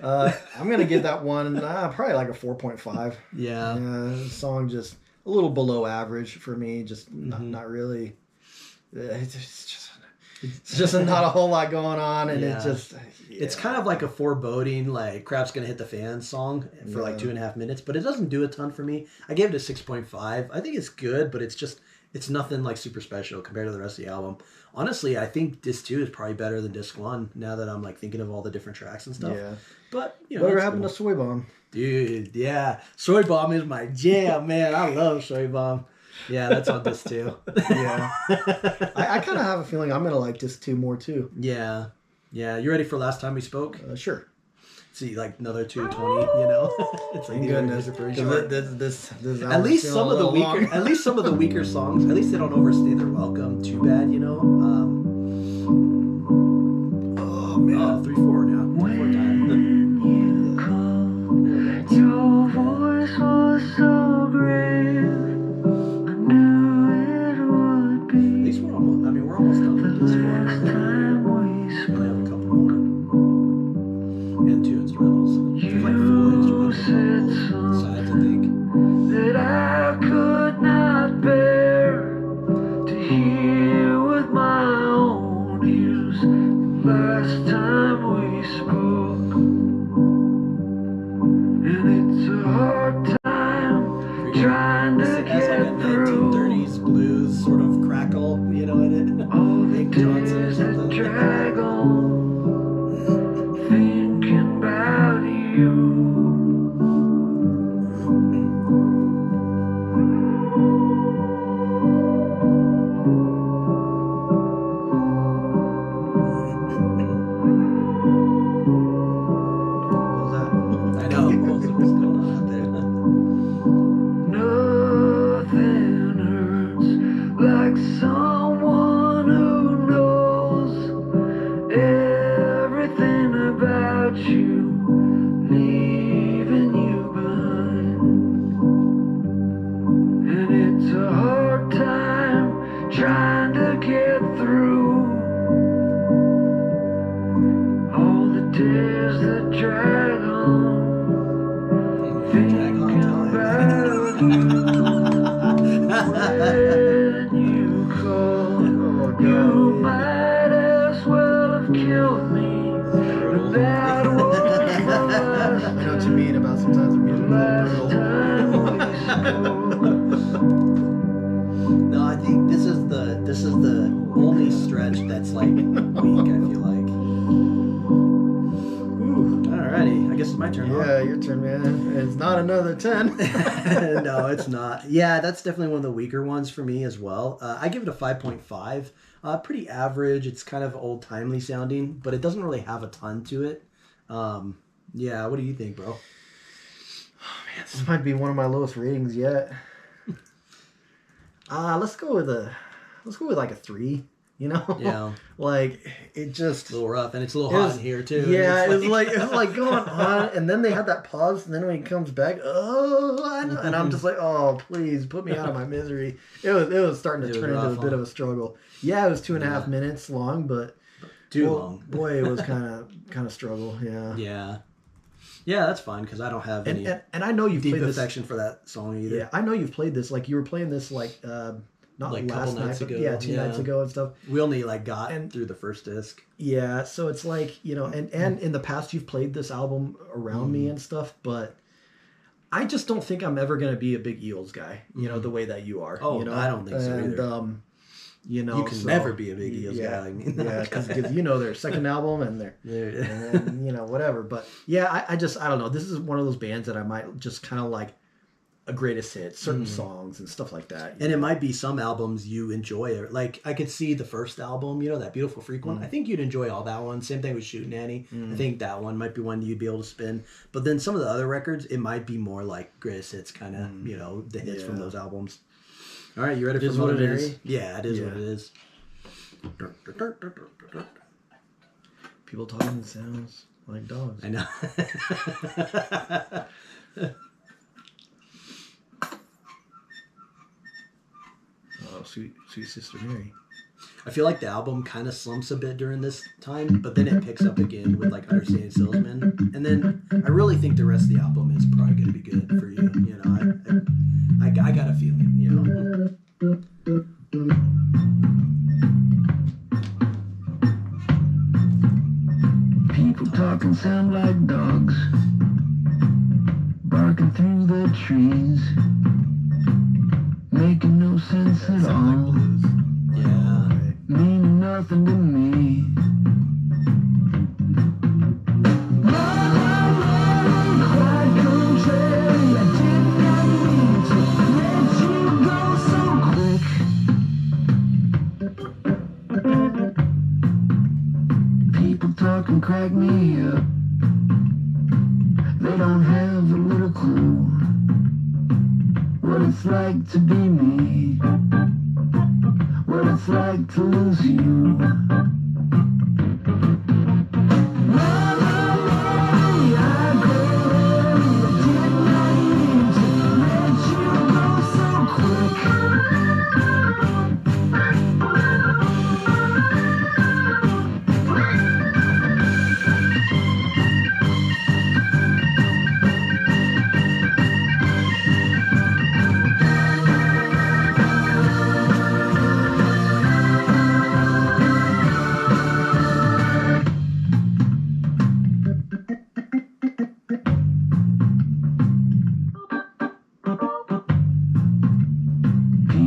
I'm gonna give that one probably like a 4.5. Yeah. The song just a little below average for me. Just not really. It's just not a whole lot going on, and it just. Yeah. It's kind of like a foreboding, like crap's gonna hit the fan song for like 2.5 minutes, but it doesn't do a ton for me. I gave it a 6.5. I think it's good, but it's nothing like super special compared to the rest of the album. Honestly, I think disc 2 is probably better than disc 1 now that I'm like thinking of all the different tracks and stuff. Yeah. But you know, whatever happened to Soy Bomb? Dude, yeah. Soy Bomb is my jam, man. I love Soy Bomb. Yeah, that's on disc 2. Yeah. I kind of have a feeling I'm gonna like disc 2 more too. Yeah. Yeah, you ready for Last Time We Spoke? Sure. See, like another 2:20, you know. It's like goodness. This at least some of the weaker songs. At least they don't overstay their welcome too bad, you know. Oh man, 3/4 now. 3/4 time. You called, your voice was so grave. I knew it would be. At least we're almost done with this one. Last time we We have a couple more. And 2 instrumentals. There's like 4 instrumentals on both sides, I think. that I could trying It to has like get a through 1930s blues sort of crackle, you know, in it. all the Hank Johnson or days that something. drag on, thinking about you. What was that? I know. What's going on out there? Nothing hurts like someone who knows everything about you, leaving you behind. And it's a hard time trying to get through all the days that drag on. Drag on When you call, you might as well have killed me. But that was the last I know what you mean about sometimes the music is a little brutal. No, I think this is the only stretch that's like weak, I feel like. Ooh, alrighty. I guess it's my turn, huh? Yeah, your turn, man. It's not another 10. No, it's not. Yeah, that's definitely one of the weaker ones for me as well. I give it a 5.5. Pretty average. It's kind of old timely sounding, but it doesn't really have a ton to it. Yeah, what do you think, bro? This might be one of my lowest ratings yet. Let's go with like a 3. You know, Yeah, like it just a little rough, and it's a little hot in here too. Yeah, and it's like going on, and then they had that pause, and then when he comes back, and I'm just like, oh, please put me out of my misery. It was starting to turn into a bit of a struggle. Yeah, it was 2.5 minutes long, but too long. Boy, it was kind of struggle. Yeah, that's fine because I don't have any and I know you've deep played this affection for that song either. Yeah, I know you've played this. Like you were playing this like not Like a last couple nights night, but ago. yeah, 2 nights ago and stuff. We only like got And- through the first disc. Yeah, so it's like, you know, and in the past you've played this album around me and stuff, but I just don't think I'm ever going to be a big Eels guy, you know, the way that you are. Oh, you know? I don't think so either. You know, You can never be a big Eels guy like me. Yeah, because you know their second album and and then, you know, whatever. But yeah, I don't know. This is one of those bands that I might just kind of like a greatest hits, certain songs and stuff like that. And it might be some albums you enjoy. Like I could see the first album, you know, that Beautiful Freak one. I think you'd enjoy all that one. Same thing with Shootin' Annie. I think that one might be one you'd be able to spin. But then some of the other records, it might be more like greatest hits, kind of, you know, the hits from those albums. All right, you ready for what it Mother is. Mary? Yeah, it is what it is. People talking sounds like dogs. I know. Oh, sweet Sister Mary. I feel like the album kind of slumps a bit during this time, but then it picks up again with like Understanding Salesman, and then I really think the rest of the album is probably going to be good for you. You know, I got a feeling. You know. People talking sound like dogs, barking through the trees, making no sense at all, Yeah. meaning nothing to me. People talking crack me up. They don't have a little clue what it's like to be me, what it's like to lose you.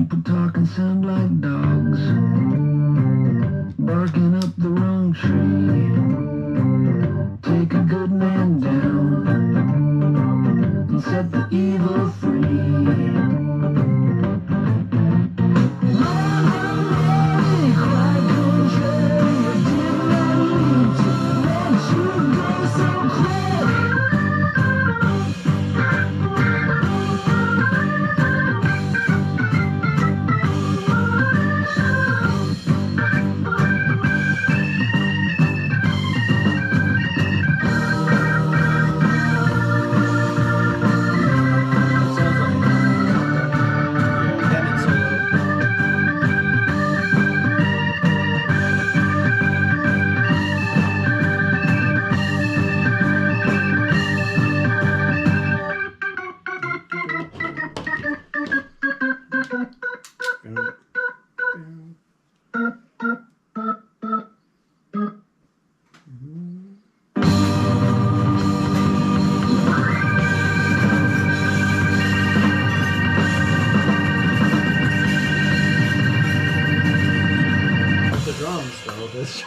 People talking sound like dogs, barking up the wrong tree. Take a good man down and set the evil free.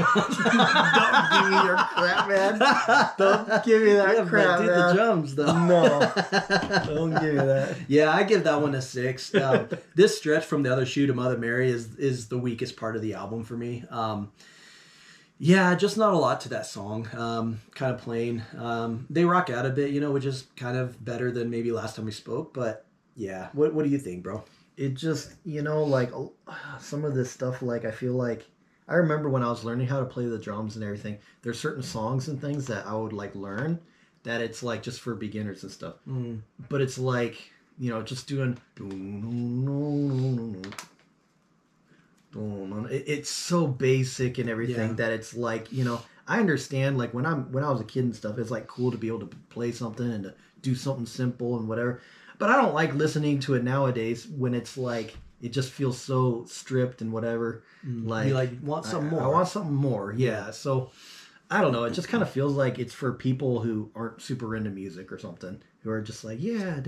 Don't give me your crap, man. Don't give me that crap, dude, man. the drums, though. No. Don't give me that. Yeah, I give that one a 6. This stretch from The Other Shoe to Mother Mary is the weakest part of the album for me. Yeah, just not a lot to that song. Kind of plain. They rock out a bit, which is kind of better than maybe last time we spoke. But yeah, what do you think, bro? It just, like some of this stuff, like I feel like I remember when I was learning how to play the drums and everything, there's certain songs and things that I would like learn that it's like just for beginners and stuff. Mm. But it's like, just doing it's so basic and everything that it's like, I understand like when I was a kid and stuff, it's like cool to be able to play something and to do something simple and whatever. But I don't like listening to it nowadays when it's like it just feels so stripped and whatever. Like, you want something more. I want something more. Yeah. So I don't know. It just kind of feels like it's for people who aren't super into music or something, who are just like, yeah.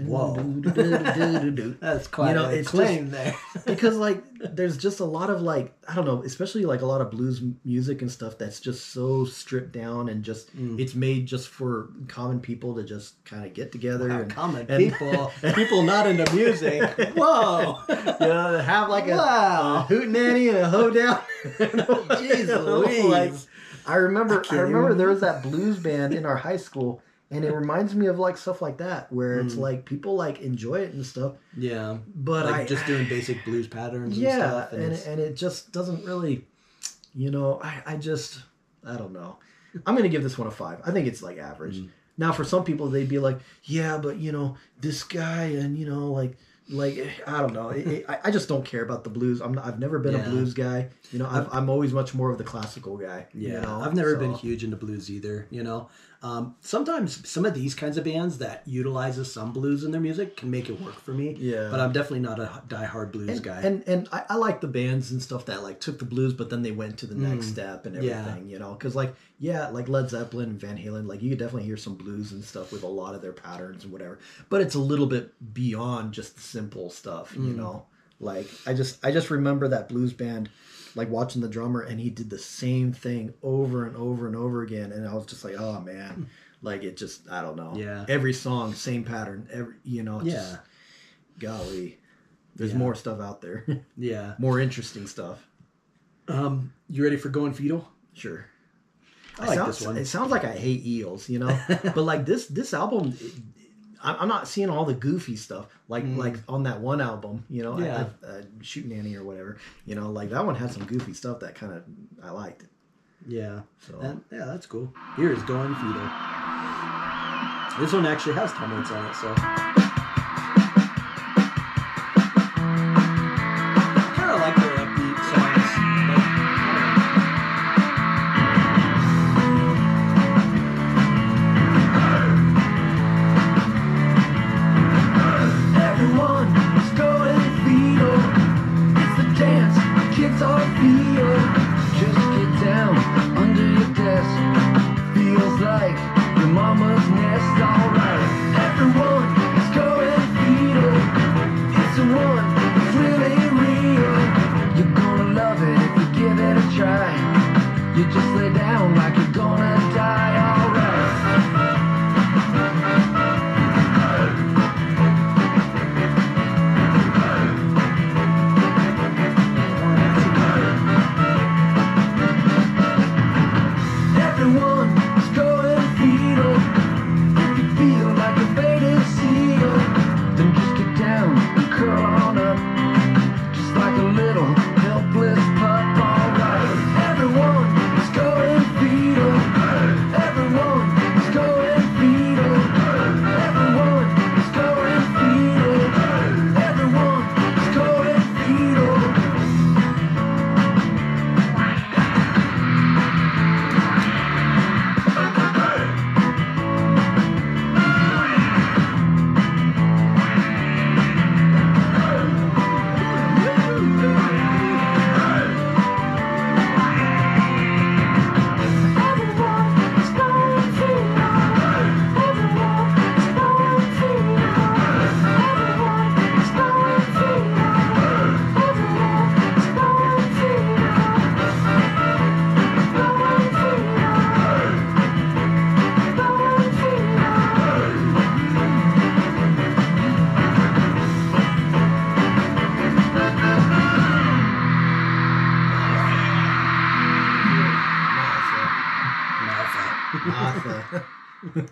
That's quite a claim there. Because like there's just a lot of like, I don't know, especially like a lot of blues music and stuff that's just so stripped down and just it's made just for common people to just kind of get together. Wow, and common people, people not into music. Whoa. To have like a hootenanny and a hoedown. Jeez Louise. Like, I remember there was that blues band in our high school, and it reminds me of like stuff like that where it's like people like enjoy it and stuff. Yeah, but like just doing basic blues patterns. Yeah, and stuff, and it just doesn't really, I don't know. I'm gonna give this one a 5. I think it's like average. Now for some people they'd be like, yeah, but this guy and like I don't know. I just don't care about the blues. I've never been a blues guy. I'm always much more of the classical guy. Yeah, I've never been huge into blues either. Sometimes some of these kinds of bands that utilizes some blues in their music can make it work for me. Yeah, but I'm definitely not a diehard blues guy. And I like the bands and stuff that like took the blues, but then they went to the next step and everything. Because like Led Zeppelin and Van Halen, like you could definitely hear some blues and stuff with a lot of their patterns and whatever. But it's a little bit beyond just the simple stuff. Like I just remember that blues band. Like watching the drummer and he did the same thing over and over and over again, and I was just like, oh man, like it just, I don't know. Yeah. Every song, same pattern. Just, golly, there's more stuff out there. Yeah. More interesting stuff. You ready for Going Fetal? Sure. I like this one. It sounds like I hate Eels, but like this album, I'm not seeing all the goofy stuff like on that one album, Shootin' Annie or whatever, like that one had some goofy stuff that kind of I liked. Yeah. So that's cool. Here is Going Fetal. This one actually has time notes on it, so. I kind of like their upbeat songs. Everyone is going fetal. It's the dance kids all feel. Just get down under your desk. Feels like your mama's nest. Alright, everyone is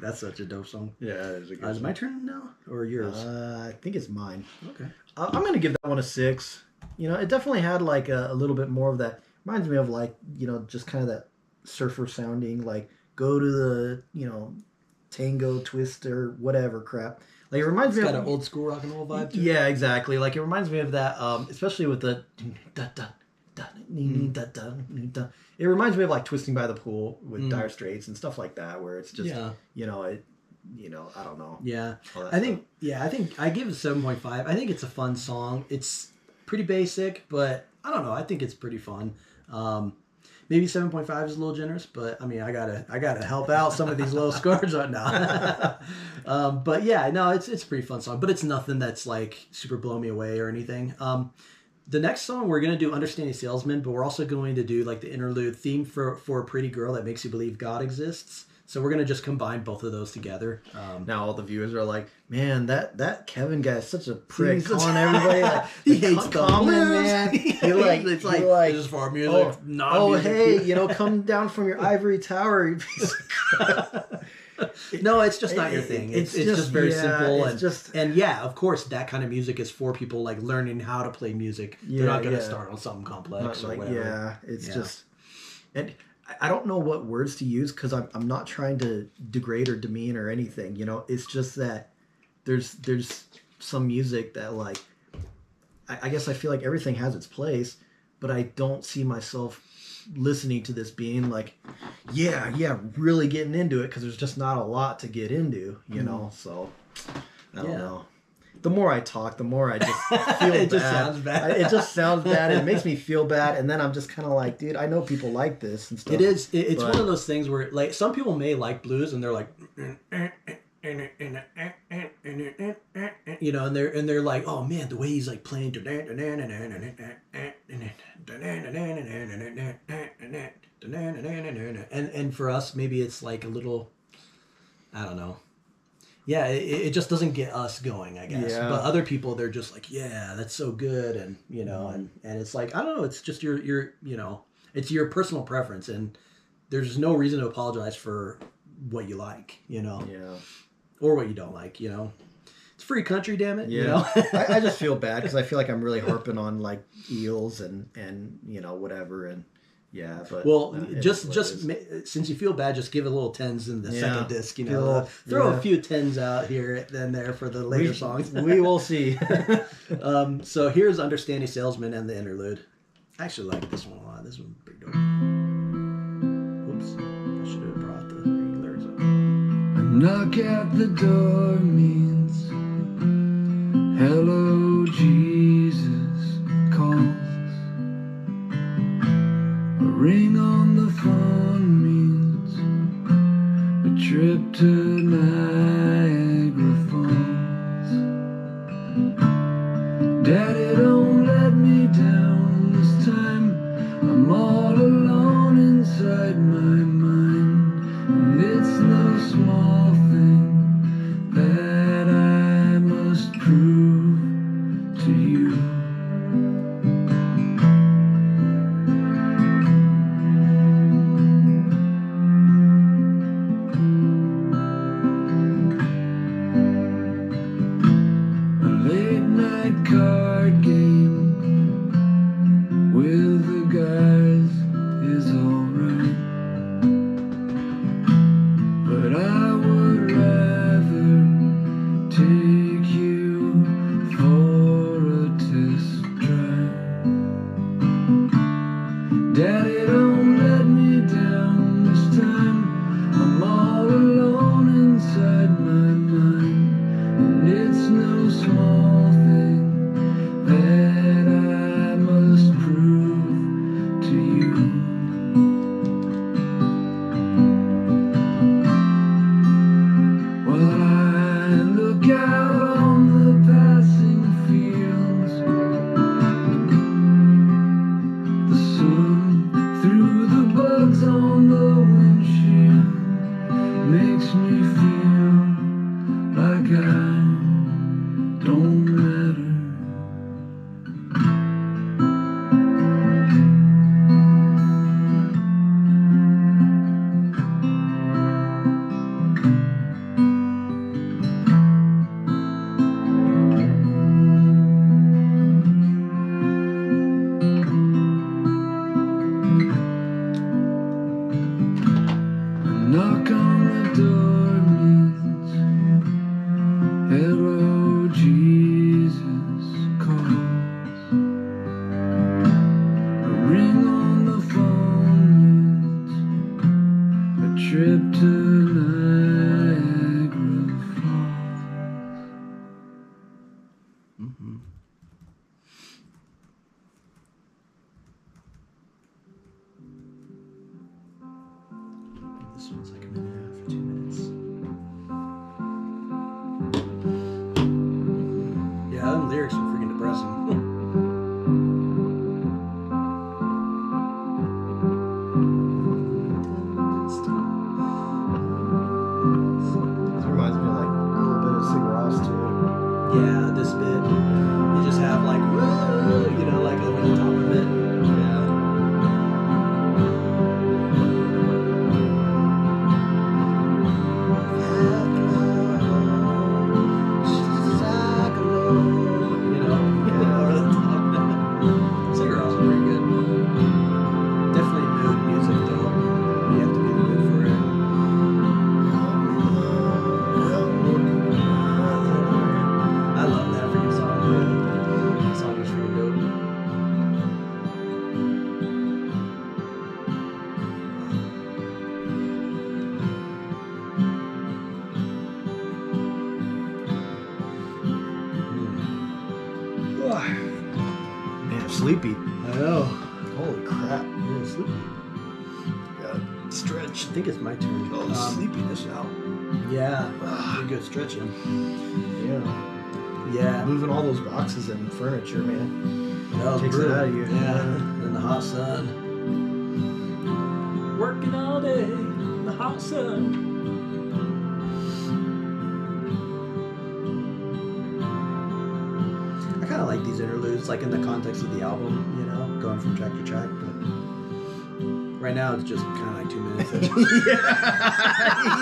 That's such a dope song. Yeah, it's a good Is it my turn now or yours? I think it's mine. Okay. I'm gonna give that one a 6. You know, it definitely had like a little bit more of that. Reminds me of like, you know, just kind of that surfer sounding, like go to the, you know, tango twist or whatever crap. Like it reminds It's me got of an old school rock and roll vibe to it. Yeah, exactly. Like it reminds me of that, especially with the it reminds me of like Twisting by the Pool with Dire Straits and stuff like that, where it's just you know, I don't know. Yeah. all that I stuff. think I give it 7.5. I think it's a fun song. It's pretty basic, but I don't know. I think it's pretty fun. Maybe 7.5 is a little generous, but I mean, I gotta help out some of these low scores right now. But yeah, no, it's a pretty fun song, but it's nothing that's like super blow me away or anything. The next song we're gonna do Understanding Salesman, but we're also going to do like the interlude theme for a pretty girl that makes you believe God exists. So we're gonna just combine both of those together. Now all the viewers are like, man, that Kevin guy is such a prick, He's such- calling everybody like, He hates the comment, blues. man. Yeah, You're like, it's you're like, like, this is for music, not oh, music. hey, you know, come down from your ivory tower, you piece of crap. No, it's just not your thing. It's just very simple, and yeah, of course, that kind of music is for people like learning how to play music. They're not going to start on something complex or whatever. Yeah, it's just, and I don't know what words to use because I'm not trying to degrade or demean or anything. You know, it's just that there's some music that like, I guess I feel like everything has its place, but I don't see myself listening to this being like, yeah, really getting into it because there's just not a lot to get into, you know. So I don't know. The more I talk, the more I just feel It bad. just sounds bad. It just sounds bad. It makes me feel bad, and then I'm just kind of like, dude, I know people like this and stuff. It is. It's one of those things where like some people may like blues and they're like, you know, and they're like, oh man, the way he's like playing, and for us maybe it's like a little, I don't know. Yeah, it just doesn't get us going, I guess. Yeah. But other people, they're just like, yeah, that's so good, and you know, and it's like, I don't know, it's just your you know, it's your personal preference, and there's no reason to apologize for what you like, you know, or what you don't like, you know. It's free country, damn it. Yeah, You know? I just feel bad because I feel like I'm really harping on like Eels and you know whatever and. Yeah, but well, just since you feel bad, just give a little tens in the second disc. You know, throw a few tens out here and there for the later songs. We will see. So here's Understanding Salesman and the interlude. I actually like this one a lot. This one's pretty dope. Oops, I should have brought the lyrics up. A knock at the door means hello, Jesus calls. A ring on the phone means a trip to Niagara Falls. Daddy, don't let me down this time. I'm all alone inside my mind, and it's no small thing that I must prove to you. Card game with the guys is alright, but I would rather take you for a test drive. Daddy, don't let me down this time. I'm all alone inside my mind, and it's no small thing that Man, sleepy. I know. Holy crap. Yeah, sleepy. Gotta stretch. I think it's my turn. Oh, sleepiness out. Yeah. Pretty good stretching. Yeah. Yeah. Moving all those boxes and furniture, man. That Takes it out of you. Yeah. In the hot sun. Working all day in the hot sun. I kind of like these interludes, like in the context of the album, you know, going from track to track. But right now, it's just kind of like 2 minutes.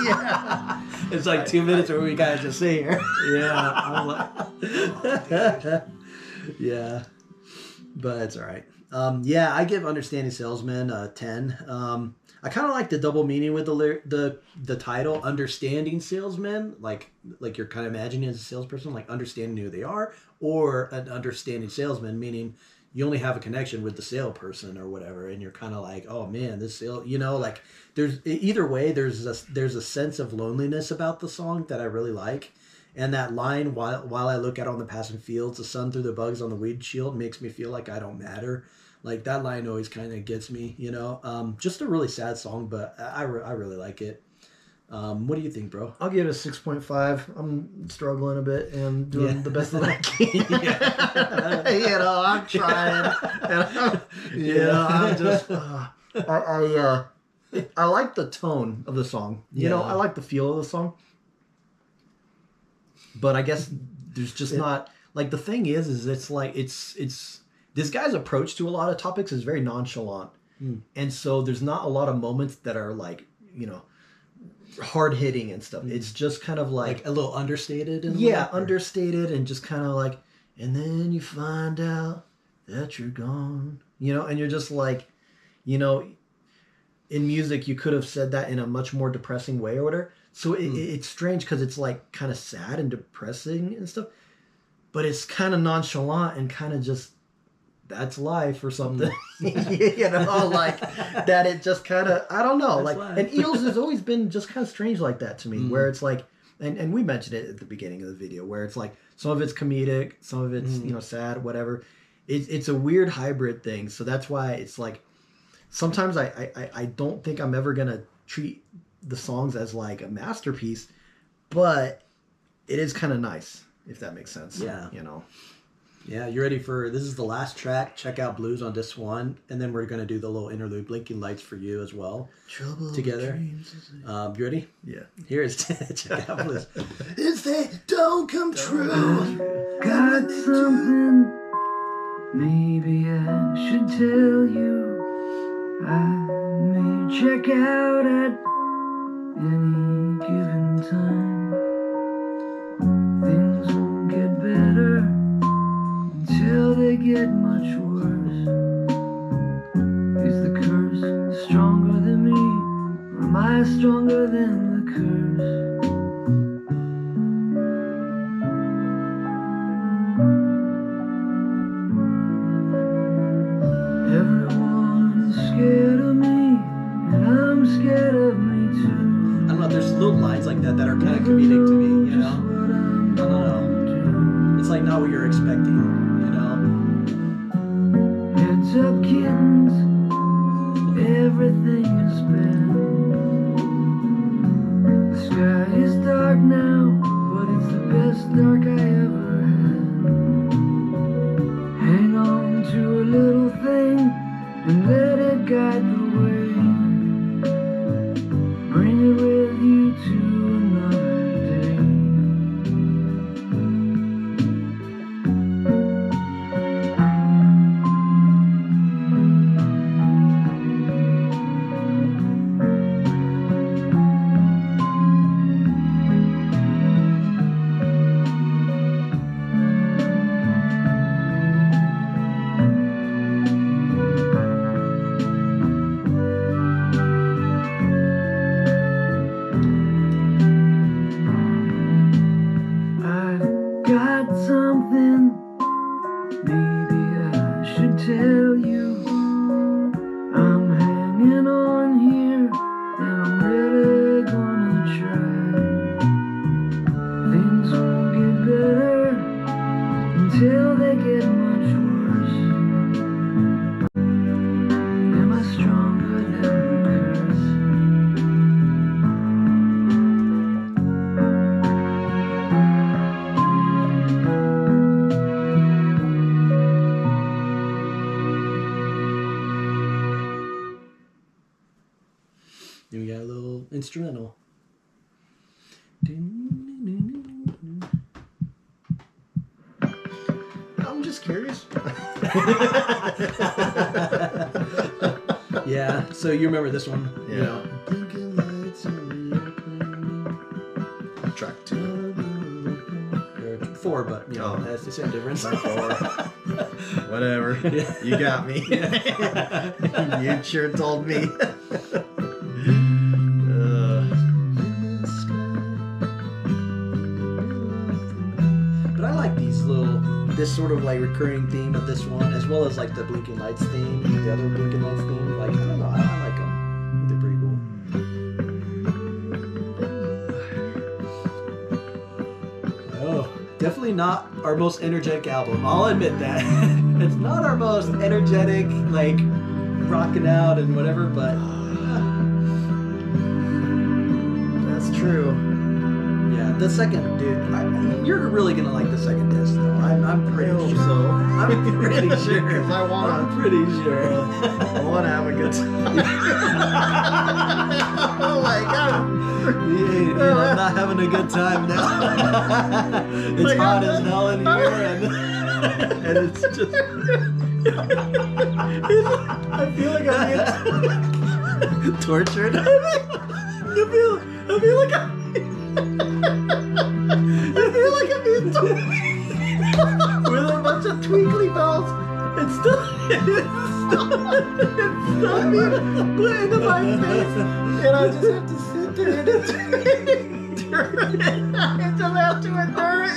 Yeah. It's like 2 minutes where we kind of just sit here. Yeah. I'm like, yeah. But it's all right. Yeah, I give Understanding Salesman a 10. I kind of like the double meaning with the title, Understanding Salesman, like you're kind of imagining as a salesperson, like understanding who they are, or an understanding salesman, meaning you only have a connection with the salesperson or whatever, and you're kind of like, oh man, this sale, you know, like there's either way, there's a sense of loneliness about the song that I really like. And that line, while I look out on the passing fields, the sun through the bugs on the windshield makes me feel like I don't matter. Like that line always kind of gets me, you know. Just a really sad song, but I really like it. What do you think, bro? I'll give it a 6.5. I'm struggling a bit and doing the best that I can. You know, I'm trying. I'm just. I like the tone of the song. You know, I like the feel of the song. But I guess there's just not like the thing is it's like it's this guy's approach to a lot of topics is very nonchalant, and so there's not a lot of moments that are like, you know, hard hitting and stuff. It's just kind of like a little understated. Understated and just kind of like, and then you find out that you're gone, you know, and you're just like, you know, in music you could have said that in a much more depressing way or whatever. So it's strange because it's like kind of sad and depressing and stuff, but it's kind of nonchalant and kind of just, that's life or something. You know, like that it just kind of, I don't know. That's like life. And Eels has always been just kind of strange like that to me, where it's like, and we mentioned it at the beginning of the video, where it's like some of it's comedic, some of it's, you know, sad, whatever. It's a weird hybrid thing. So that's why it's like, sometimes I don't think I'm ever going to treat the songs as like a masterpiece, but it is kind of nice, if that makes sense. Yeah. You know. Yeah, you ready for, this is the last track, Check Out Blues on disc 1, and then we're going to do the little interlude, Blinking Lights for you as well. Trouble together. You ready? Yeah. Here is Check Out Blues. If they don't come true. Got something maybe I should tell you. I may check out at any given time. Things won't get better until they get much worse. Is the curse stronger than me, or am I stronger than the curse? Everyone's scared of me, and I'm scared of me too. I don't know, there's little lines like that are kind of comedic to me, you know? I don't know. It's like not what you're expecting, you know? Heads up, kittens, everything is bad. The sky is dark now, but it's the best dark I ever had. Hang on to a little thing and let it guide the way. Bring it with you to another day. Got something maybe I should tell you. I'm hanging on here and I'm really gonna try. Things won't get better until they get much instrumental. I'm just curious. Yeah, so you remember this one? Yeah. You know. Track 2. There are 4, but you know, that's the same difference. 4. Whatever. Yeah. You got me. You sure told me. But I like this sort of like recurring theme of this one, as well as like the blinking lights theme, the other blinking lights theme. Like, I don't know, I like them. I think they're pretty cool. Oh, definitely not our most energetic album. I'll admit that. It's not our most energetic, like rocking out and whatever, but That's true. yeah, the second, dude, you're really gonna like the second disc, though. I'm pretty sure. So. I'm pretty sure. Because I want I'm pretty sure. I want to have a good time. Oh my god. I'm not having a good time now. It's Like, hot as hell in here, and it's just. I feel like I'm being tortured. I feel like I'm being tortured with a bunch of twinkly bells. It's still being put into my face, and I just have to sit there and endure it. I just have to endure it.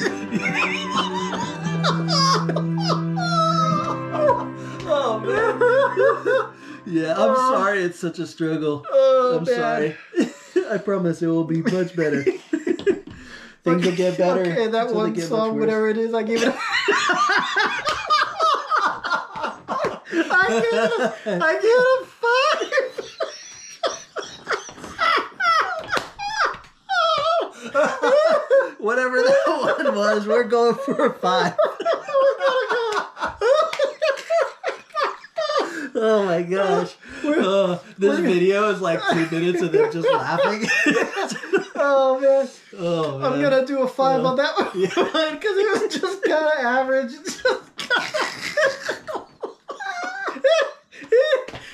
Oh man. Yeah, I'm sorry. It's such a struggle. Oh, I'm man. sorry. I promise it will be much better. Things will get better. Okay, that until they one get song, much worse. whatever it is, I gave it. I gave it a 5. Whatever that one was, we're going for a 5. Oh my gosh. This video is like 2 minutes of them just laughing. Oh man. Oh man. I'm gonna do a 5 on that one because it was just kind of average. It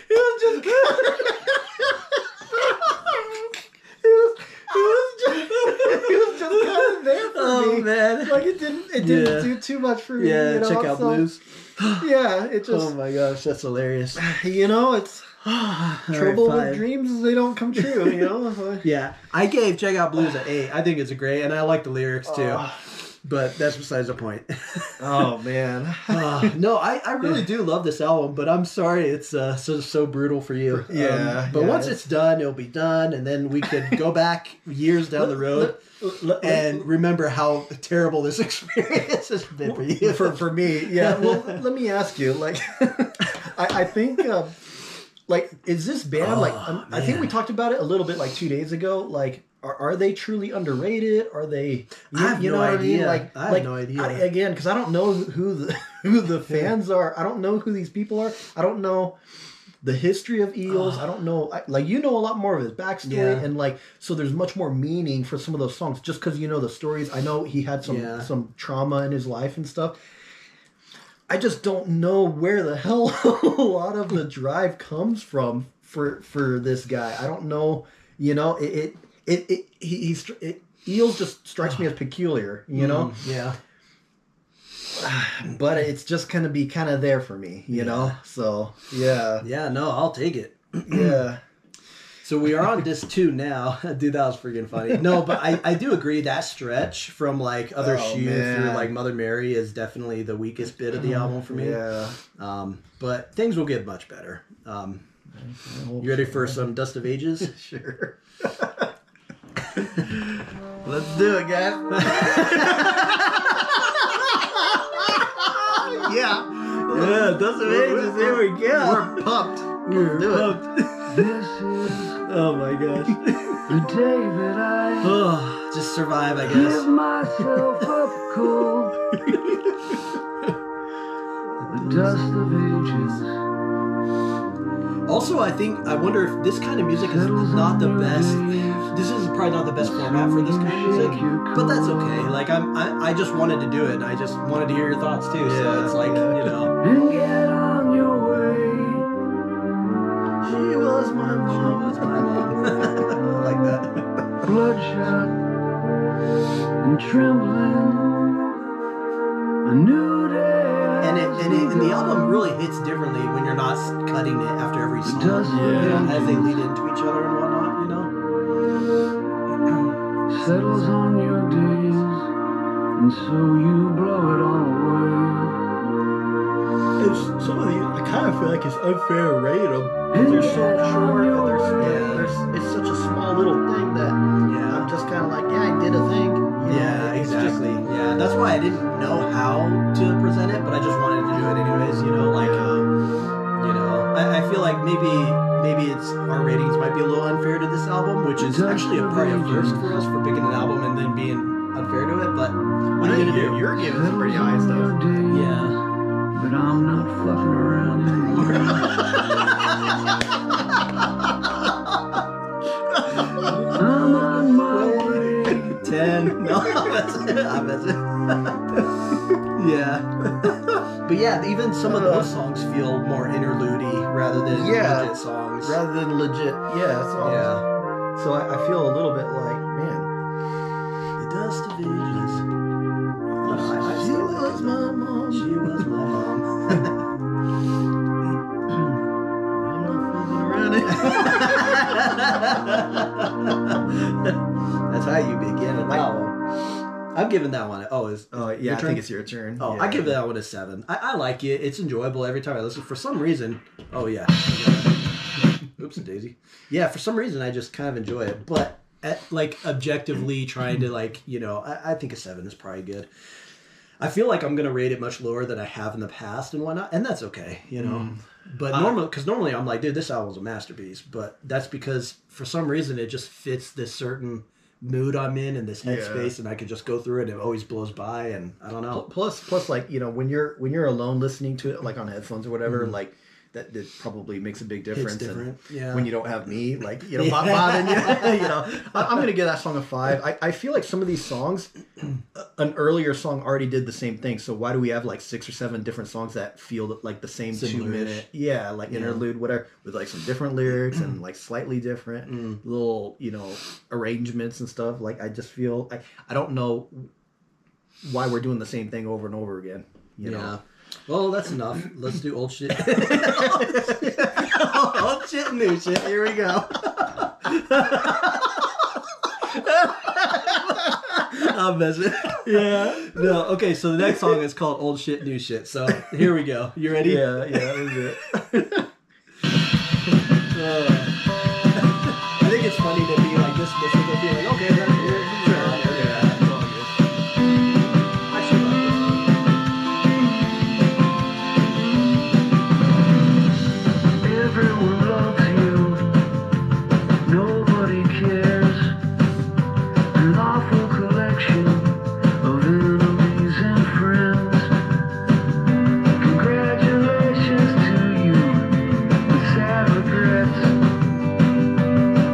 was just kind of there for me. Man. Like it didn't do too much for me. Yeah, you know? check out So, Blues. Yeah, it just Oh my gosh, that's hilarious. you know, it's trouble All right, with dreams, they don't come true, you know? Yeah, I gave Check Out Blues an 8. I think it's great, and I like the lyrics too. But that's besides the point. Oh, man. No, I really do love this album, but I'm sorry it's so brutal for you. Yeah, but yeah, once it's done, it'll be done, and then we could go back years down the road and remember how terrible this experience has been for you. For me, yeah. Well, let me ask you, like, I think, like, is this band, I think we talked about it a little bit, like, 2 days ago, like, are they truly underrated? Are they? I have no idea. What I mean? I have no idea. Again, because I don't know who the fans are. I don't know who these people are. I don't know the history of Eels. I don't know. Like, you know a lot more of his backstory, and like, so there's much more meaning for some of those songs just because you know the stories. I know he had some trauma in his life and stuff. I just don't know where the hell a lot of the drive comes from for this guy. I don't know. You know, Eels just strikes me as peculiar, you know? Yeah. But it's just going to be kind of there for me, you know? So, yeah. Yeah, no, I'll take it. Yeah. So we are on disc 2 now. Dude, that was freaking funny. No, but I do agree that stretch from like Other Shoe through like Mother Mary is definitely the weakest bit of the album for me. Yeah. But things will get much better. You ready for some Dust of Ages? Sure. Let's do it, guys. Yeah. Yeah, Dust of Ages. Here we go. We're pumped. We're do pumped. This is Oh my gosh. the day that I Oh, just survive, I give guess. myself up cold. The dust of ages. Also, I wonder if this kind of music is not the best this is probably not the best format for this kind of music, but that's okay. Like I just wanted to do it, and I just wanted to hear your thoughts too. So it's like and get on your way. She was my mom. That's my mom. I like that. Bloodshot and trembling. A new day. And the album really hits differently when you're not cutting it after every song. Yeah. As they lead into each other and whatnot, you know. Settles on your days, and so you blow it all away. It's, some of these, I kind of feel like it's unfair to rate them. They're so short, and it's such a small little thing that I'm just kind of like, yeah, I did a thing. You know, it's exactly. That's why I didn't know how to present it, but I just wanted to do it anyways. You know, like, you know, I feel like maybe it's our ratings might be a little unfair to this album, which is actually probably a first for us for picking an album and then being unfair to it. But what are you gonna do? You're giving some pretty high stuff. Yeah. But I'm not fucking around anymore. I'm on my way. 10. No, that's it. That's it. Yeah. But yeah, even some of those songs feel more interlude-y rather than legit songs. Rather than legit, songs. Yeah. So I feel a little bit like, man, The Dust of Ages. she was my mom. She was my mom. I'm not fooling around it. That's how you begin an album. I'm giving that one. I think it's your turn. Oh, yeah. I give that one a 7. I like it. It's enjoyable every time I listen. For some reason, oops, daisy. Yeah, for some reason I just kind of enjoy it. But like objectively trying to I think a 7 is probably good. I feel like I'm gonna rate it much lower than I have in the past and whatnot, and that's okay, you know. But normally I'm like, dude, this album's a masterpiece. But that's because for some reason it just fits this certain mood I'm in and this headspace, and I can just go through it and it always blows by, and I don't know. Plus, like, you know, when you're alone listening to it, like on headphones or whatever, like that probably makes a big difference. It's different, and when you don't have me, like, you know, bothering you, you know, I'm gonna give that song a 5. I feel like some of these songs, an earlier song already did the same thing. So why do we have like 6 or 7 different songs that feel like the same 2-minute, interlude, whatever, with like some different lyrics and like slightly different little, you know, arrangements and stuff. Like, I just feel I don't know why we're doing the same thing over and over again. You know. Well, that's enough. Let's do old shit. Old shit, new shit. Here we go. I'm messing. Yeah. No. Okay. So the next song is called "Old Shit, New Shit." So here we go. You ready? Yeah. That's it. I think it's funny to be like dismissive of being like, okay, that's it. Everyone loves you, nobody cares. An awful collection of enemies and friends. Congratulations to you, with sad regrets.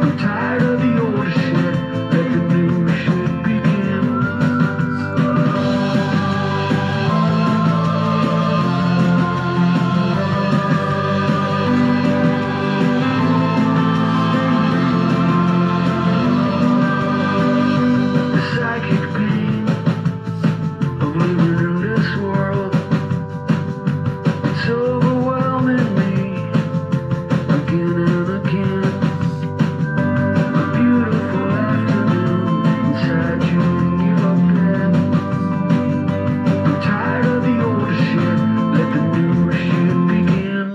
I'm tired of the old shit, let the new shit begin. The psychic pain of living in this world, it's overwhelming me again and again. A beautiful afternoon inside you in your bed. I'm tired of the old shit, let the new shit begin.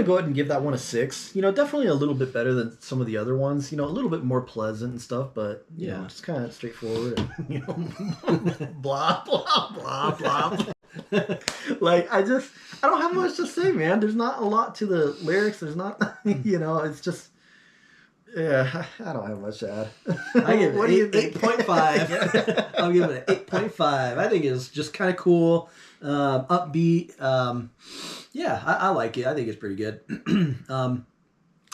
go ahead and give that one a 6. You know, definitely a little bit better than some of the other ones. You know, a little bit more pleasant and stuff, but you know, just kind of straightforward. And, you know, blah blah blah blah. Like I don't have much to say, man. There's not a lot to the lyrics. There's not, you know, it's just. Yeah, I don't have much to add. I give it 8.5. I'll give it an 8.5. I think it's just kind of cool, upbeat. Yeah, I like it. I think it's pretty good.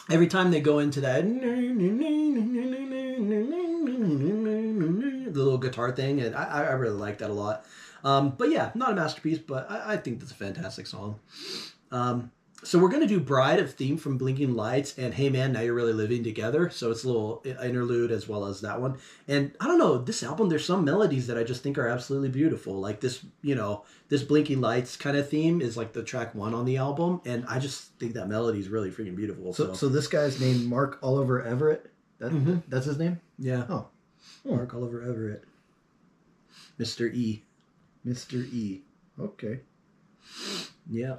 Every time they go into that the little guitar thing, and I really like that a lot. But yeah, not a masterpiece, but I think that's a fantastic song. So we're going to do Bride of Theme from Blinking Lights and Hey Man, Now You're Really Living Together. So it's a little interlude as well as that one. And I don't know, this album, there's some melodies that I just think are absolutely beautiful. Like this, you know, this Blinking Lights kind of theme is like the track 1 on the album. And I just think that melody is really freaking beautiful. So this guy's named Mark Oliver Everett? That's his name? Yeah. Oh. Mark Oliver Everett. Mr. E. Mr. E. Okay. Yeah.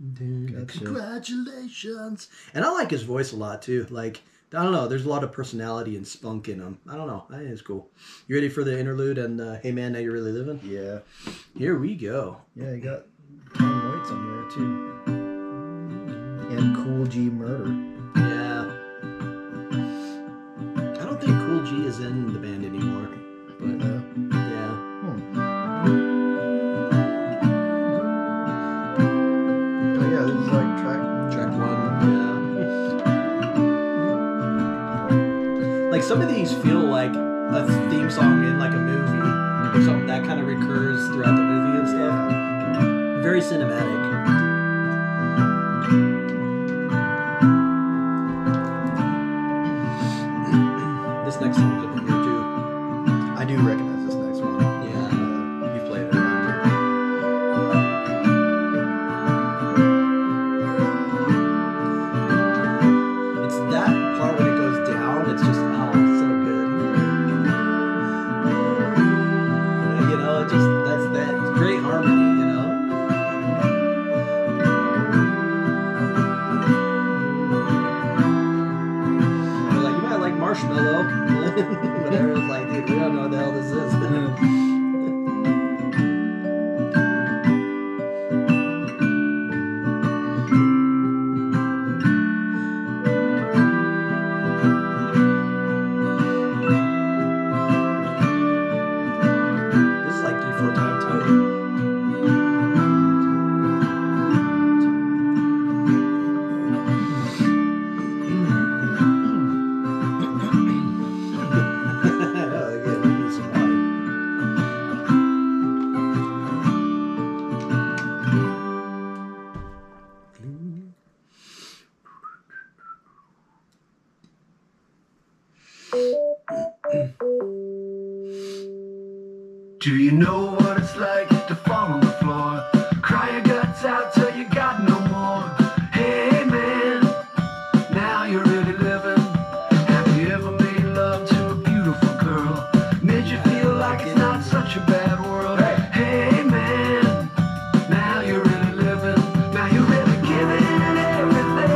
Gotcha. Congratulations. And I like his voice a lot too. Like, I don't know, there's a lot of personality and spunk in him. I don't know, I think it's cool. You ready for the interlude and Hey Man, Now You're Really Living? Yeah. Here we go. Yeah, you got Tom Waits on there too. And Cool G Murder. Yeah. I don't think Cool G is in the band anymore. But yeah. Oh yeah, this is like track 1. Yeah. Like some of these feel like a theme song in like a movie or something that kind of recurs throughout the movie and stuff. Yeah. Very cinematic. This next song's up in here too. I do recognize this next one. Yeah. You've played it around here. It's that part when it goes down, it's just, oh, it's so good. You know, just, that's great harmony, you know? You're like, you might like Marshmallow. Whatever, it's like, dude, we don't know what the hell this is. This is like 3/4 time too. Oh, yeah, we need some water. Do you know what it's like to fall on the floor? Cry your guts out till you got no more. Hey man, now you're really living. Have you ever made love to a beautiful girl? Made you feel like it's not such a bad world. Hey man, now you're really living. Now you're really giving it everything.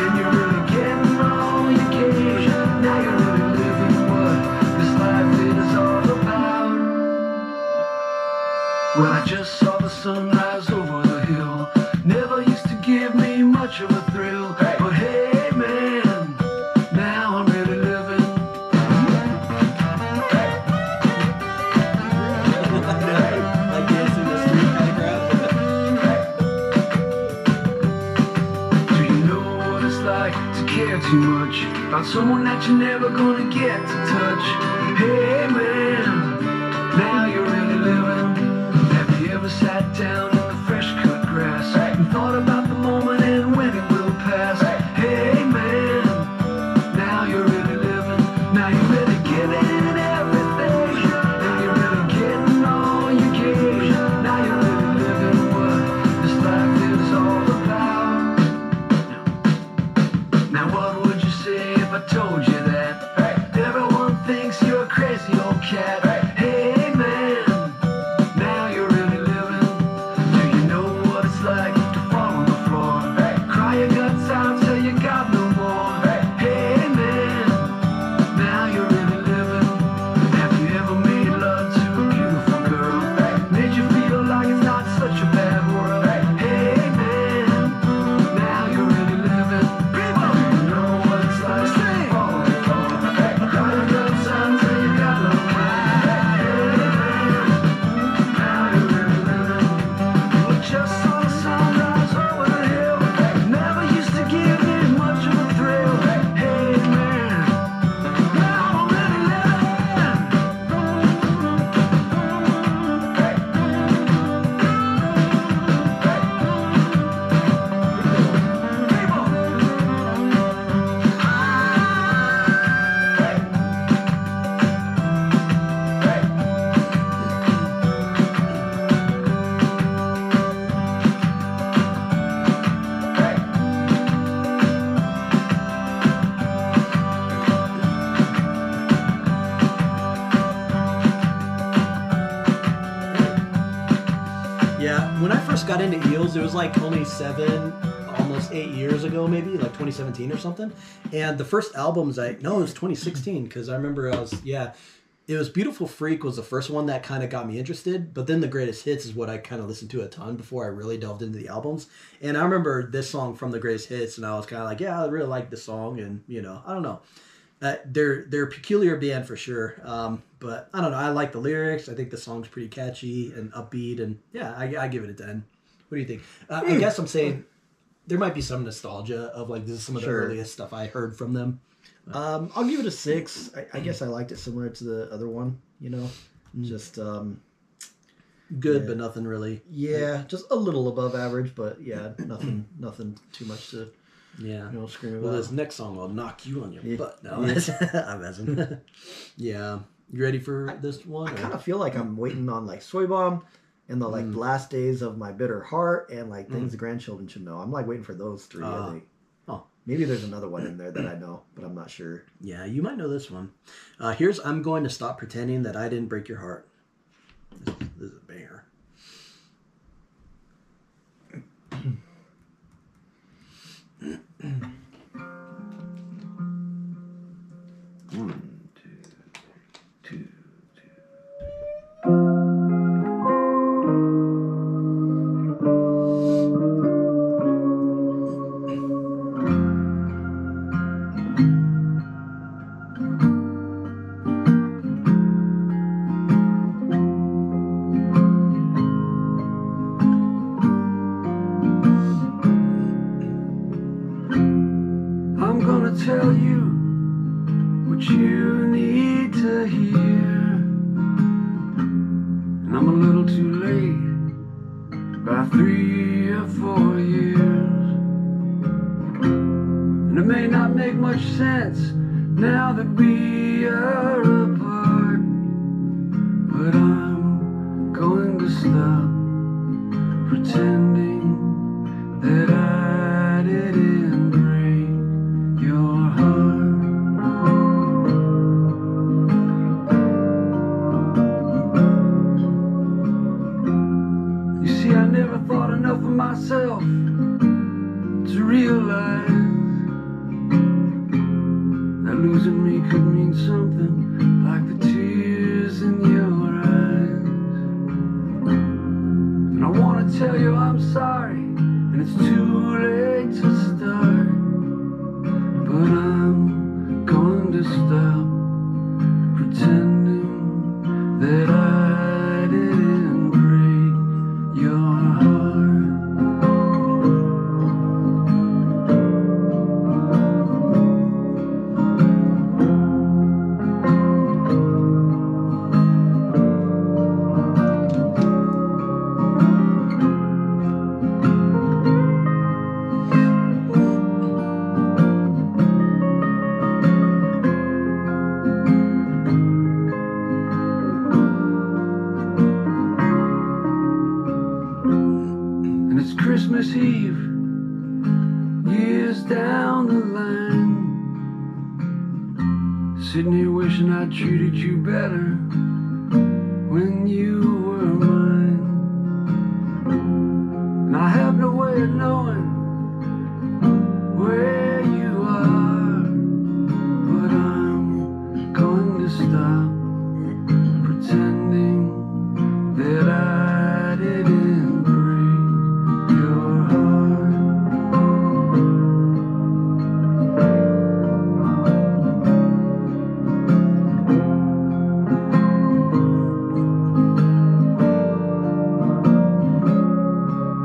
And you're really getting all you can. Now you're really living what this life is all about. Well, I just saw the sunrise over the hill. Never used to give me much of a thrill. But hey, man, now I'm really living. Like dancing the street kind of crowd. Do you know what it's like to care too much about someone that you're never gonna get to touch? Hey, man, now you're really living. Have you ever sat down in the fresh cut grass and thought about the moment and when it will pass? Hey man, now you're really living. Now you're really giving it everything. Now you're really getting all you can. Now you're really living what this life is all about. Now what would you say if I told you that everyone thinks you're a crazy old cat? Hey man, now you're really living. Do you know what it's like to fall on the floor? when I first got into Eels, it was like only almost 8 years ago, maybe like 2017 or something. And the first albums, it was 2016 because I remember it was Beautiful Freak was the first one that kind of got me interested. But then the Greatest Hits is what I kind of listened to a ton before I really delved into the albums. And I remember this song from the Greatest Hits, and I was kind of like, yeah, I really like this song, and I don't know. They're a peculiar band for sure, but I don't know. I like the lyrics. I think the song's pretty catchy and upbeat, and yeah, I give it a 10. What do you think? I guess I'm saying there might be some nostalgia of like this is some of the earliest stuff I heard from them. I'll give it a 6. I guess I liked it similar to the other one. Just good, but nothing really. Yeah, just a little above average, but yeah, nothing too much to. Yeah. Scream about. Well, this next song will knock you on your butt. No, Yeah. I'm messing. Yeah. You ready for this one? I kind of feel like I'm waiting on like Soy Bomb and the like last days of my bitter heart and like things the grandchildren should know. I'm like waiting for those 3. I think. Oh. Maybe there's another one in there that I know, but I'm not sure. Yeah, you might know this one. Here's I'm Going to Stop Pretending That I Didn't Break Your Heart. This is a banger. One, two. I'm gonna tell you what you need to hear, and I'm a little too late by 3 or 4 years, and it may not make much sense now that we are apart, but I'm going to stop pretending that I didn't break your heart. You see, I never thought enough of myself to realize that losing me could mean something like the tears in your eyes. And I want to tell you I'm sorry, and it's too late to start, but I'm going to stop pretending that I didn't break your heart. And it's Christmas Eve, years down the line, sitting here wishing I treated you better when you were mine. And I have no way of knowing where you are, but I'm going to stop pretending that I didn't break your heart.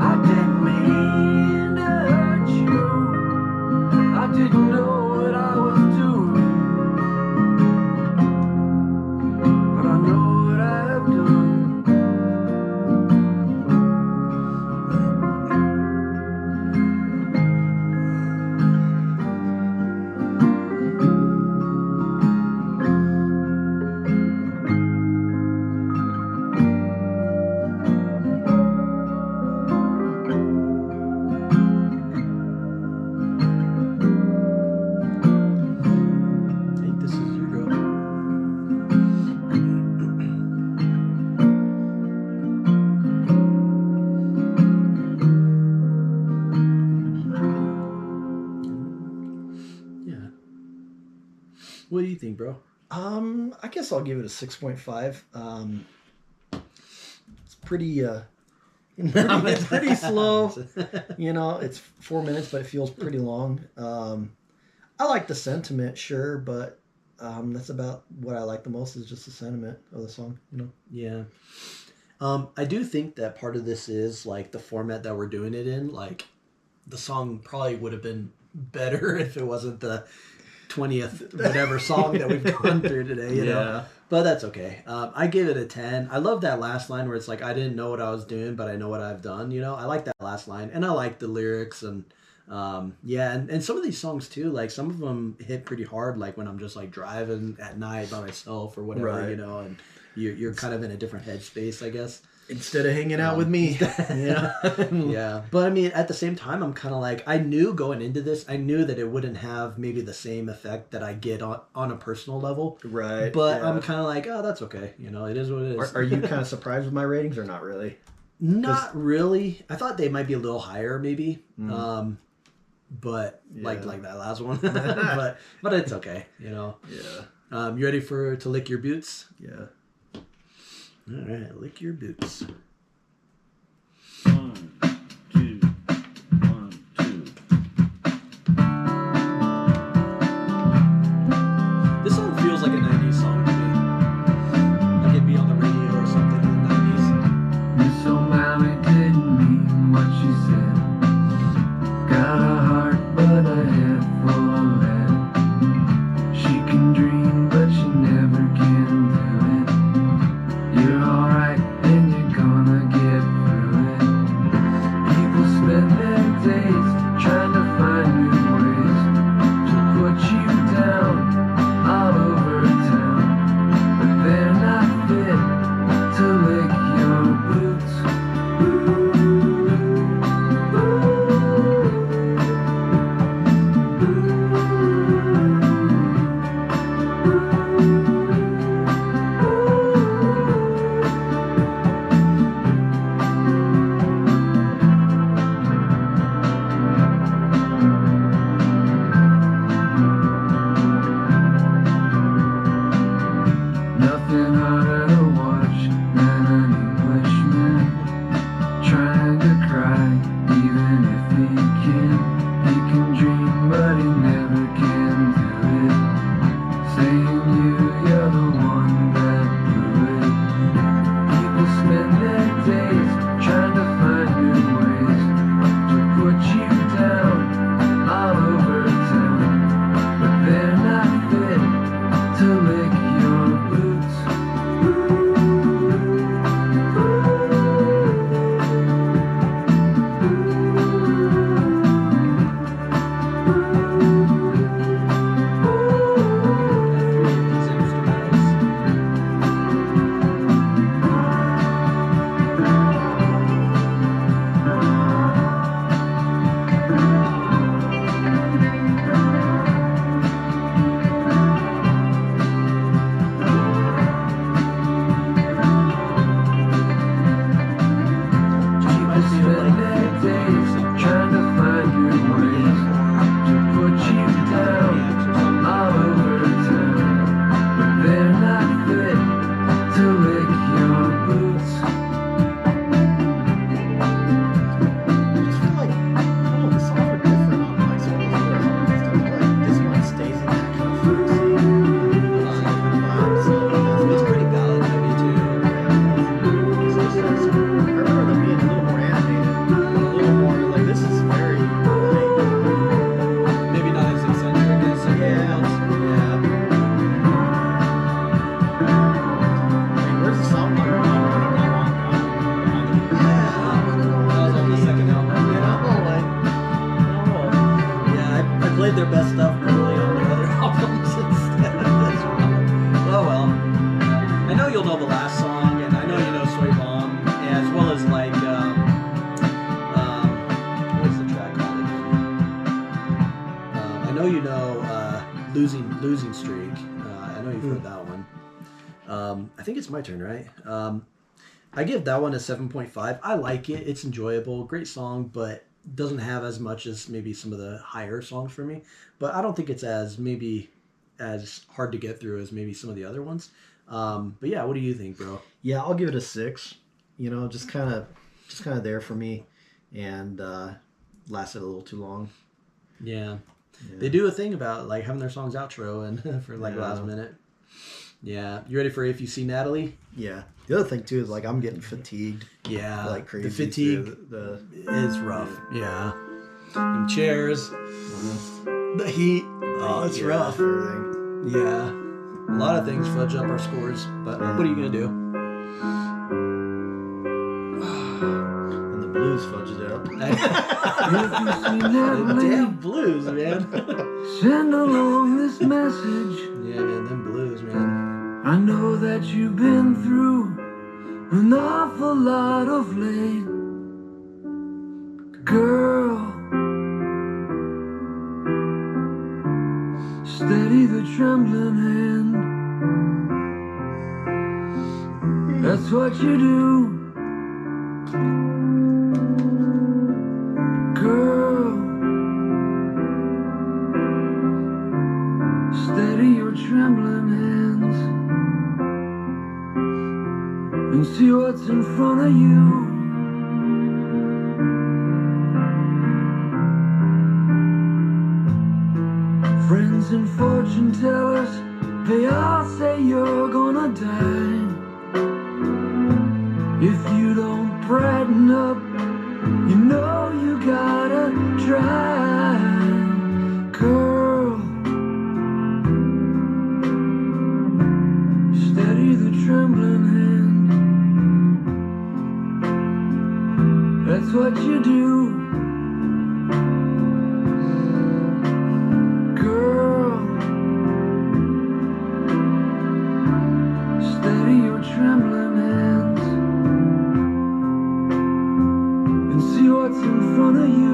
I didn't mean I guess I'll give it a 6.5. It's pretty it's pretty slow. You know, it's 4 minutes, but it feels pretty long. I like the sentiment, sure, but that's about what I like the most is just the sentiment of the song, you know? Yeah. I do think that part of this is like the format that we're doing it in. Like the song probably would have been better if it wasn't the 20th whatever song that we've gone through today, you know? But that's okay. I give it a 10. I love that last line where it's like, I didn't know what I was doing, but I know what I've done, you know? I like that last line. And I like the lyrics and and some of these songs too, like some of them hit pretty hard, like when I'm just like driving at night by myself or whatever, you know, and you're kind of in a different headspace, I guess. Instead of hanging out with me. Yeah. But I mean, at the same time, I'm kind of like, I knew going into this, I knew that it wouldn't have maybe the same effect that I get on a personal level. Right. But I'm kind of like, oh, that's okay. You know, it is what it is. Are you kind of surprised with my ratings or not really? Not really. I thought they might be a little higher, maybe. But like that last one. but it's okay, you know. Yeah. You ready to lick your boots? Yeah. All right, lick your boots. 1, 2, 1, 2. This song feels like a 90s song to me. Like it'd be on the radio or something in the 90s. Miss O'Malley didn't mean what she said. Got a heart, but a head full of lead. She can dream, but she never can do it. You're alright, and you're gonna get through it. People spend their days trying to find new ways to put you down all over town, but they're not fit to lick your boots. Nothing harder to watch than an Englishman trying to cry, even if he can. He can dream, but he never can do it. Saying you're the one that blew it. People spend their days trying to find new ways to put you down all over town, but they're not fit to lick your boots. These instrumentals. She might be Spend their days trying to find new ways to put you down all over town, but they're not fit to lick your boots. I just feel like, I don't know, the songs are different on like some of these other albums. Like this one stays in that kind of folksy vibe. So It's pretty ballad heavy too. I remember them being a little more animated, a little more like this is very like Maybe not as eccentric as some of the yeah. ones. I mean, where's the song number on That was on the second album. I played their best stuff early on their other albums instead of this one. Well. I know you'll know the last song, and I know you know Soy Bomb, as well as like, what's the track called again? I know you know Losing Streak. I know you've heard that one. I think it's my turn, right? I give that one a 7.5. I like it. It's enjoyable. Great song, but doesn't have as much as maybe some of the higher songs for me. But I don't think it's as as hard to get through as maybe some of the other ones. But yeah, what do you think, bro? Yeah, I'll give it a 6. You know, just kind of there for me, and lasted a little too long. Yeah. They do a thing about like having their songs outro and for like last minute. Yeah. You ready for If You See Natalie? Yeah. The other thing too is like I'm getting fatigued. Yeah. Like crazy. The fatigue is rough. Yeah. Them chairs. The heat. Oh, it's rough. Everything. Yeah. A lot of things fudge up our scores, but what are you gonna do? And the blues fudge it up. If you see Natalie, Damn blues, man. send along this message. Yeah, man, them blues, man. I know that you've been through an awful lot of late. Girl, steady the trembling hand. That's what you do. Girl, steady your trembling hands and see what's in front of you. Friends and fortune tellers, they all say you're gonna die if you don't brighten up. You know you gotta try, girl. Steady the trembling hand. That's what you do. Girl, steady your trembling hands and see what's in front of you.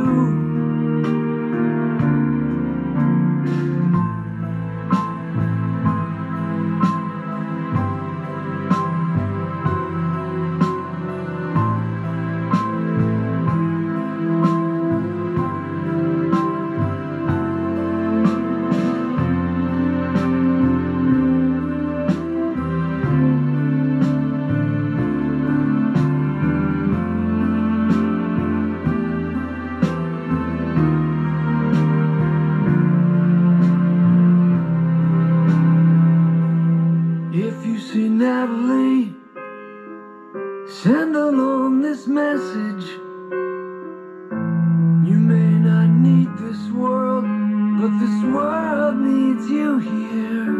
If you see Natalie, send along this message. You may not need this world, but this world needs you here.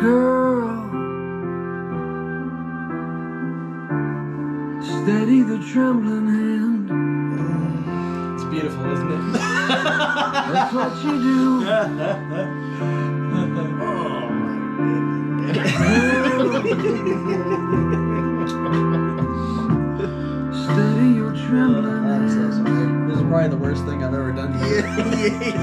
Girl, steady the trembling hand. It's beautiful, isn't it? That's what you do. Steady your trembling I'm so hands. sorry. This is probably the worst thing I've ever done to you.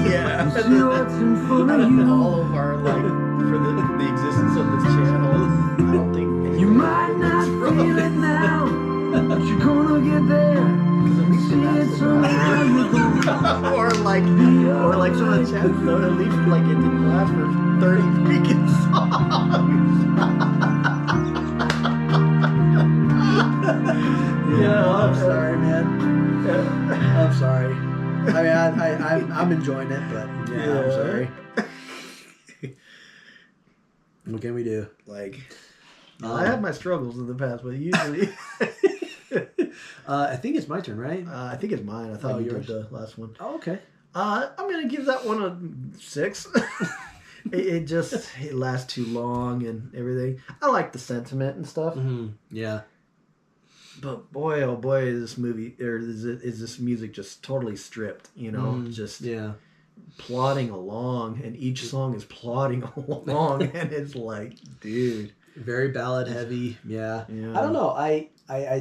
Yeah. See what's in front of you. All of our like for the existence of this channel, I don't think You might not feel it now, but you're gonna get there. See it somehow. You're gonna or like some of the chats though, at least like it didn't last for 30 freaking songs. Yeah, I'm sorry, man. I'm sorry. I mean, I'm enjoying it, but yeah, I'm sorry. What can we do? Like, I have my struggles in the past, but usually, I think it's my turn, right? I think it's mine. I thought you did the last one. Oh, okay. I'm gonna give that one a 6. it lasts too long and everything. I like the sentiment and stuff, Yeah. but boy, oh boy, is this movie or is this music just totally stripped? You know, just Yeah. plodding along, and each song is plodding along, and it's like, dude, Very ballad heavy. Yeah. Yeah. I don't know. I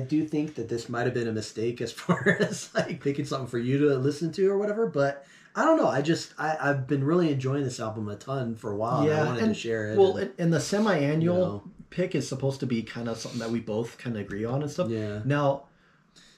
do think that this might have been a mistake as far as like picking something for you to listen to or whatever, but I don't know. I've been really enjoying this album a ton for a while. yeah, And I wanted to share it. Well, and the semi-annual you know. pick is supposed to be kind of something that we both kind of agree on and stuff. Yeah. Now,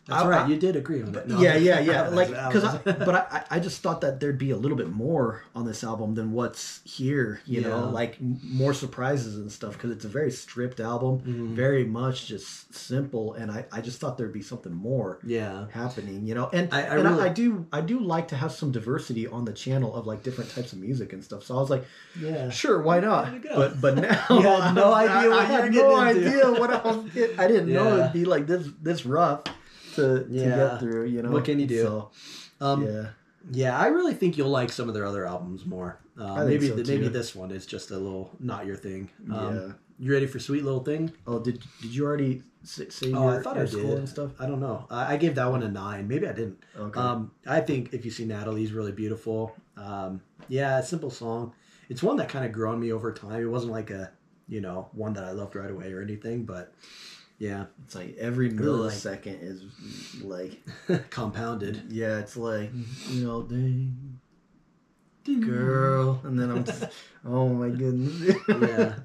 That's right. You did agree on it. No. Yeah. Like, I just thought that there'd be a little bit more on this album than what's here. You know, like more surprises and stuff because it's a very stripped album, very much just simple. And I just thought there'd be something more. Happening. You know, and I do like to have some diversity on the channel of like different types of music and stuff. So I was like, sure, why not? But now you had no idea what you were getting into. What I was getting. I didn't know it'd be like this rough. To get through, you know. What can you do? So, I really think you'll like some of their other albums more. Maybe this one is just a little not your thing. You ready for Sweet Little Thing? Oh, did you already say I thought I score did. And stuff? I don't know. I gave that one a 9. Maybe I didn't. Okay. I think If You See Natalie's really beautiful. A simple song. It's one that kind of grew on me over time. It wasn't like a one that I loved right away or anything, but. Yeah, it's like every millisecond is like compounded. Yeah, it's like ding, girl, and then I'm just, oh my goodness. Yeah.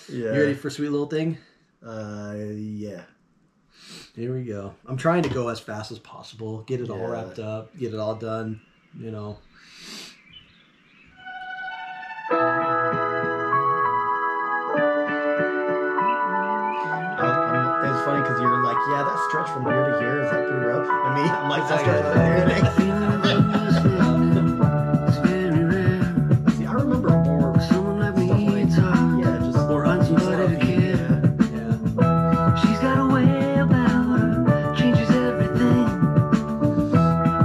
You ready for Sweet Little Thing? Yeah. Here we go. I'm trying to go as fast as possible, get it all wrapped up, get it all done. You know. It's funny because you're like, that stretch from here to here is like pretty rough. I mean, I'm like, that stretch from here to here. See, I remember more someone like me, just more unsupported kid. She's got a way about her, changes everything.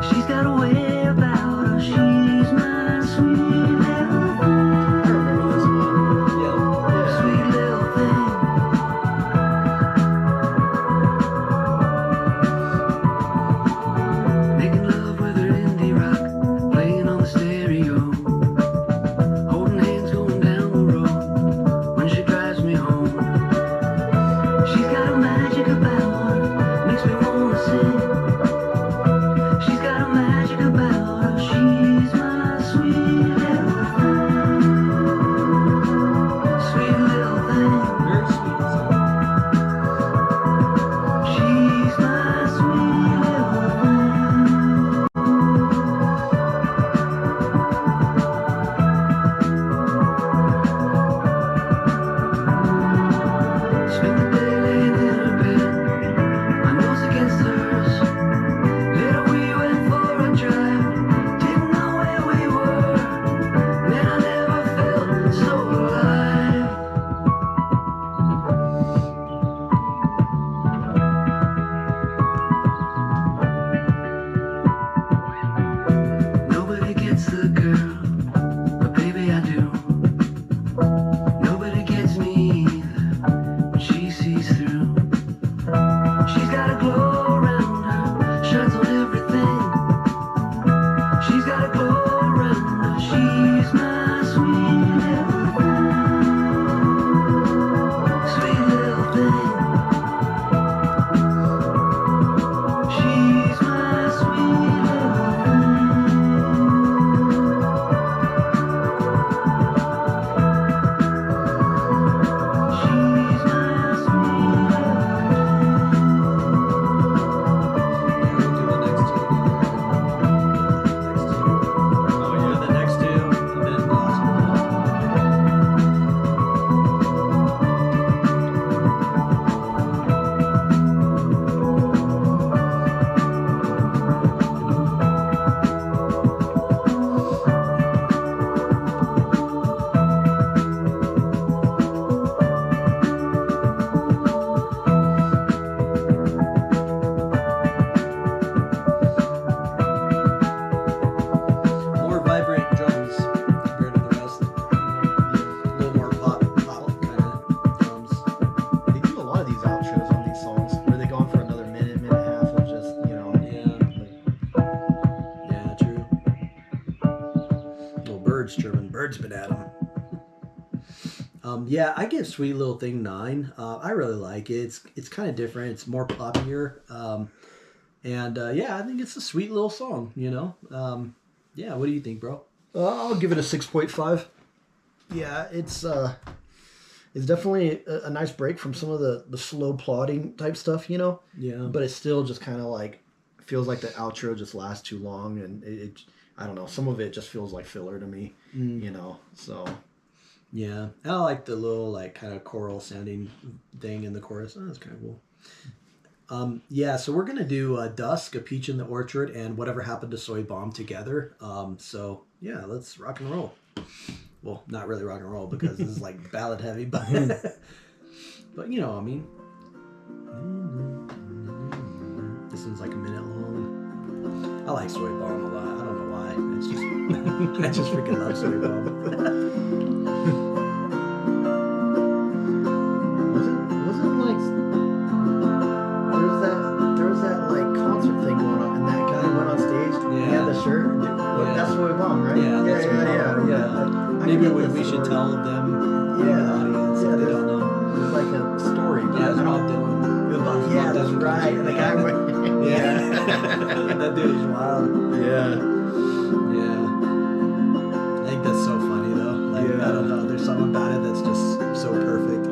She's got a way about her, she's my sweet little thing. I remember this one. Sweet little thing. Making love with her indie rock, playing on the stereo, holding hands going down the road when she drives me home. She's got a magic about her, makes me wanna sing. She's got a magic about her, she's my sweet little thing. Sweet little thing. Very sweet song. She's my sweet little thing. Spent the day laying in her bed, my nose against hers. Later we went for a drive, didn't know where we were. Man, I never felt so alive. Nobody gets the girl, but baby I do. Nobody gets me either, but she sees through. She's got a glow around her, shines on everything. She's got a glow around her, she's my sweet little thing. Sweet little thing. She's my sweet little The next two, and then the last one. More vibrant drums compared to the rest. A little more pop kind of drums. They do a lot of these outros on these songs where they go on for another minute and a half of just, Yeah, true. Little birds chirping. Birds been at 'em. I give Sweet Little Thing 9. I really like it. It's kind of different. It's more poppier. I think it's a sweet little song, what do you think, bro? I'll give it a 6.5. Yeah, it's It's definitely a nice break from some of the slow plodding type stuff, you know. Yeah. But it's still just kind of like feels like the outro just lasts too long, and I don't know. Some of it just feels like filler to me, you know. So. Yeah, I like the little like kind of choral sounding thing in the chorus. Oh, that's kind of cool. Yeah, so we're gonna do Dusk, A Peach in the Orchard, and Whatever Happened to Soy Bomb together. So yeah, let's rock and roll. Well, not really rock and roll because this is like ballad heavy, but but you know, I mean, this one's like a minute long. I like Soy Bomb a lot. I don't know why. It's just I just freaking love Soy Bomb. Wasn't like there was that like concert thing going on, and that guy went on stage. Yeah. He had the shirt. That's Soy Bomb, right? Yeah, that's yeah. Maybe we should tell them in the audience if they don't know. There's like a story. Yeah, it's Bob Dylan. Yeah, that's right. And the guy went. Yeah. That dude is wild. Yeah. Yeah. I think that's so funny though. Like, I don't know. There's something about it that's just so perfect.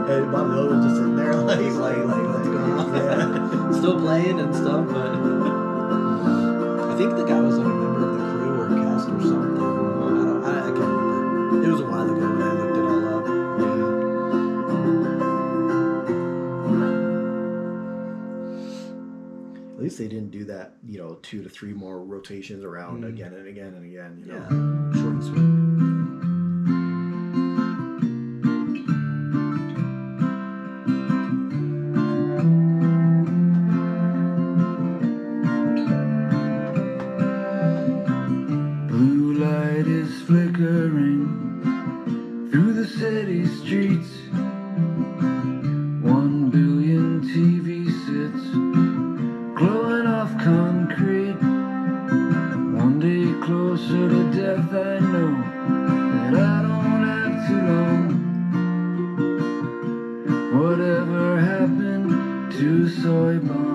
And Bob Dylan was just sitting there like He's like, what's going on? Yeah. Still playing and stuff, but I think the guy was like a member of the crew or cast or something. I can't remember. It was a while ago when I looked it all up. At least they didn't do that, 2 to 3 more rotations around again and again and again. Yeah, short and sweet. Blue light is flickering through the city streets. 1 billion TV sets glowing off concrete. One day closer to death, I know that I don't have too long. Whatever happened to Soy Bomb?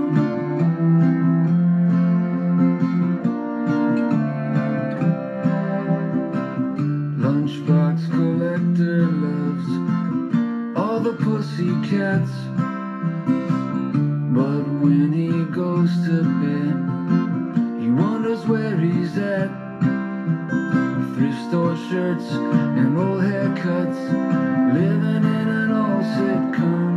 Lunchbox collector loves all the pussycats, but when he goes to bed, he wonders where he's at. Thrift store shirts and old haircuts, living in an old sitcom.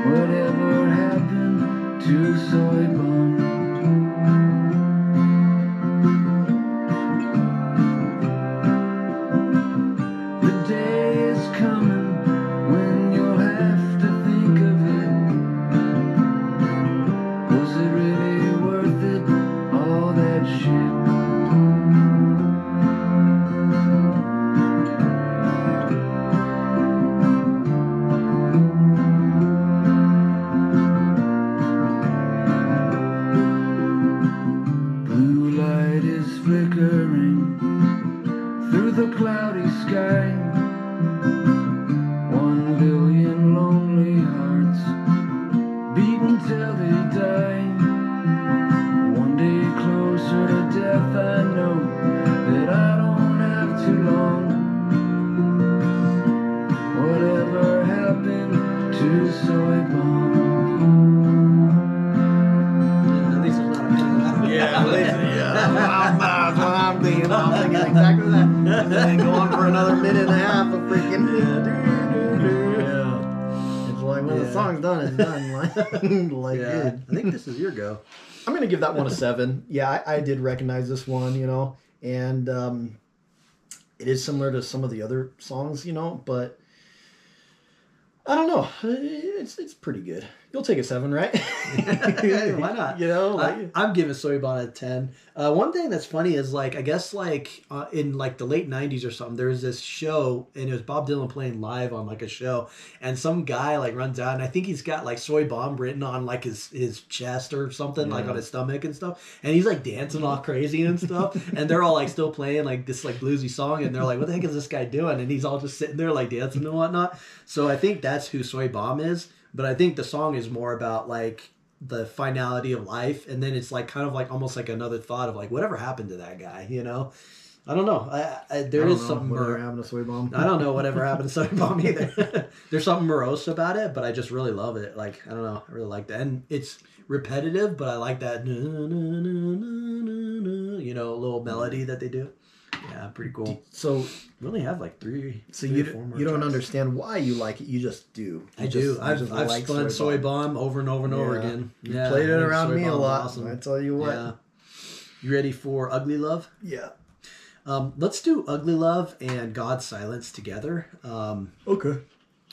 Whatever happened to Soy Bomb? The day is coming when you'll have to think of it. Was it really worth it, all that shit? Blue light is flickering through the cloudy sky. 1 billion lonely hearts beating till they die. One day closer to death, I know that I don't have too long. Whatever happened to Soy Bomb? At least there's not a minute left. That's what I'm thinking. I'm thinking exactly that. And then go on for another minute and a half of freaking. It's like when the song's done, it's done. Like Yeah, good. I think this is your go. I'm gonna give that one a 7. Yeah, I did recognize this one, and it is similar to some of the other songs, but I don't know. It's pretty good. You'll take a 7, right? Hey, why not? I'm giving Soy Bomb a 10. One thing that's funny is I guess in the late 90s or something, there was this show and it was Bob Dylan playing live on a show, and some guy runs out and I think he's got Soy Bomb written on his chest or something, on his stomach and stuff, and he's dancing all crazy and stuff, and they're all still playing this bluesy song, and they're like, what the heck is this guy doing? And he's all just sitting there dancing and whatnot. So I think that's who Soy Bomb is. But I think the song is more about the finality of life, and then it's like kind of like almost like another thought of like whatever happened to that guy, you know. I don't know. There is something. Whatever happened to Soy Bomb? I don't know whatever happened to Soy Bomb either. There's something morose about it, but I just really love it. Like I don't know, I really like that, and it's repetitive, but I like that little melody that they do. Yeah, pretty cool. So we only have like three. So three you or four more you don't tracks. understand why you like it. You just do. I do. I've like spun Soy Bomb over and over and over again. You played it I think around Soy me a Bomb's lot. awesome. I tell you what. Yeah. You ready for Ugly Love? Yeah. Let's do Ugly Love and God's Silence together. Okay.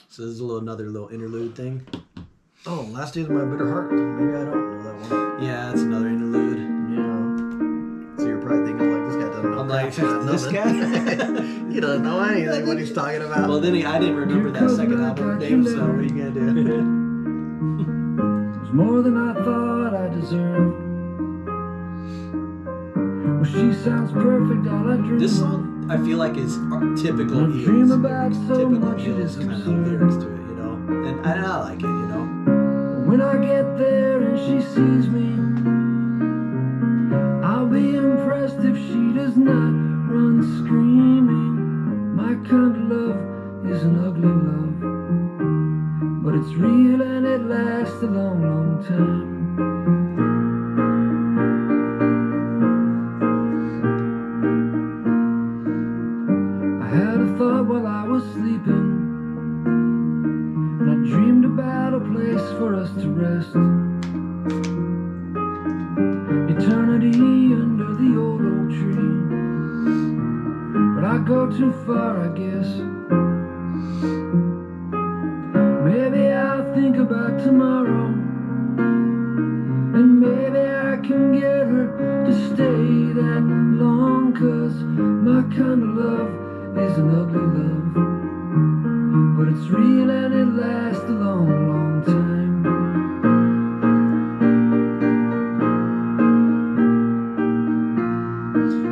So this is another little interlude thing. Oh, Last Days of My Bitter Heart. Maybe I don't know that one. Yeah, it's another interlude. Yeah. So you're probably thinking like this guy doesn't know. I'm like, crap. this guy? He doesn't know anything what he's talking about. Well, then I didn't remember that second album name, so what are you gonna do? It's more than I thought I deserved. Well, she sounds perfect, all I dream This of. song, I feel like, is typical I dream Eels. about so Typical much it Eels is kind of absurd. lyrics to it, you know? And I like it, you know? When I get there and she sees me, I'll be impressed if she does not run screaming. My kind of love is an ugly love, but it's real and it lasts a long, long time. I had a thought while I was sleeping, and I dreamed about a place for us to rest. Eternity under the old oak tree. But I go too far, I guess. Maybe I'll think about tomorrow, and maybe I can get her to stay that long. 'Cause my kind of love is an ugly love, but it's real and it lasts a long, long time.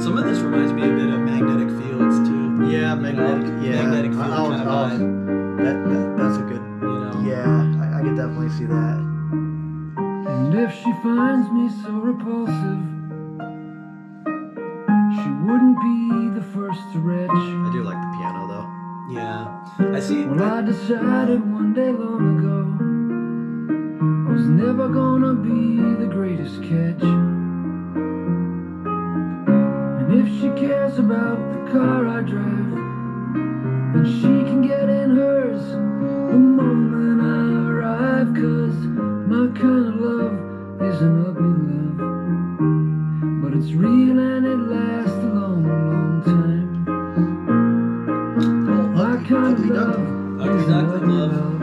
Some of this reminds me a bit of Magnetic Fields, too. Yeah, Magnetic. Yeah, Magnetic Field kind of vibe. That's a good. You know? Yeah, I could definitely see that. And if she finds me so repulsive, she wouldn't be the first to retch. I do like the piano though. Yeah. I see. Well, I decided one day long ago I was never gonna be the greatest catch. And if she cares about the car I drive, then she can get in hers the moment I arrive. 'Cause my kind of love is an ugly love, but it's real and it lasts a long, long time. My kind of love Ugly is an Duckling ugly love. love,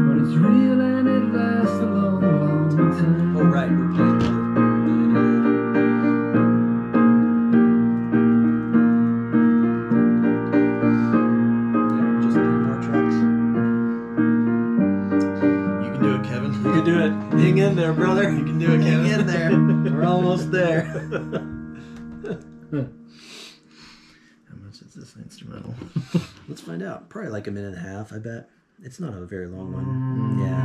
but it's real and it lasts a long, long time. Oh, right. We're playing the interlude. Yeah, just 3 more tracks. You can do it, Kevin. You can do it. Hang in there, brother. You can do it, Kevin. Hang in there. We're almost there. How much is this instrumental? Let's find out. Probably like a minute and a half, I bet. It's not a very long one. Yeah.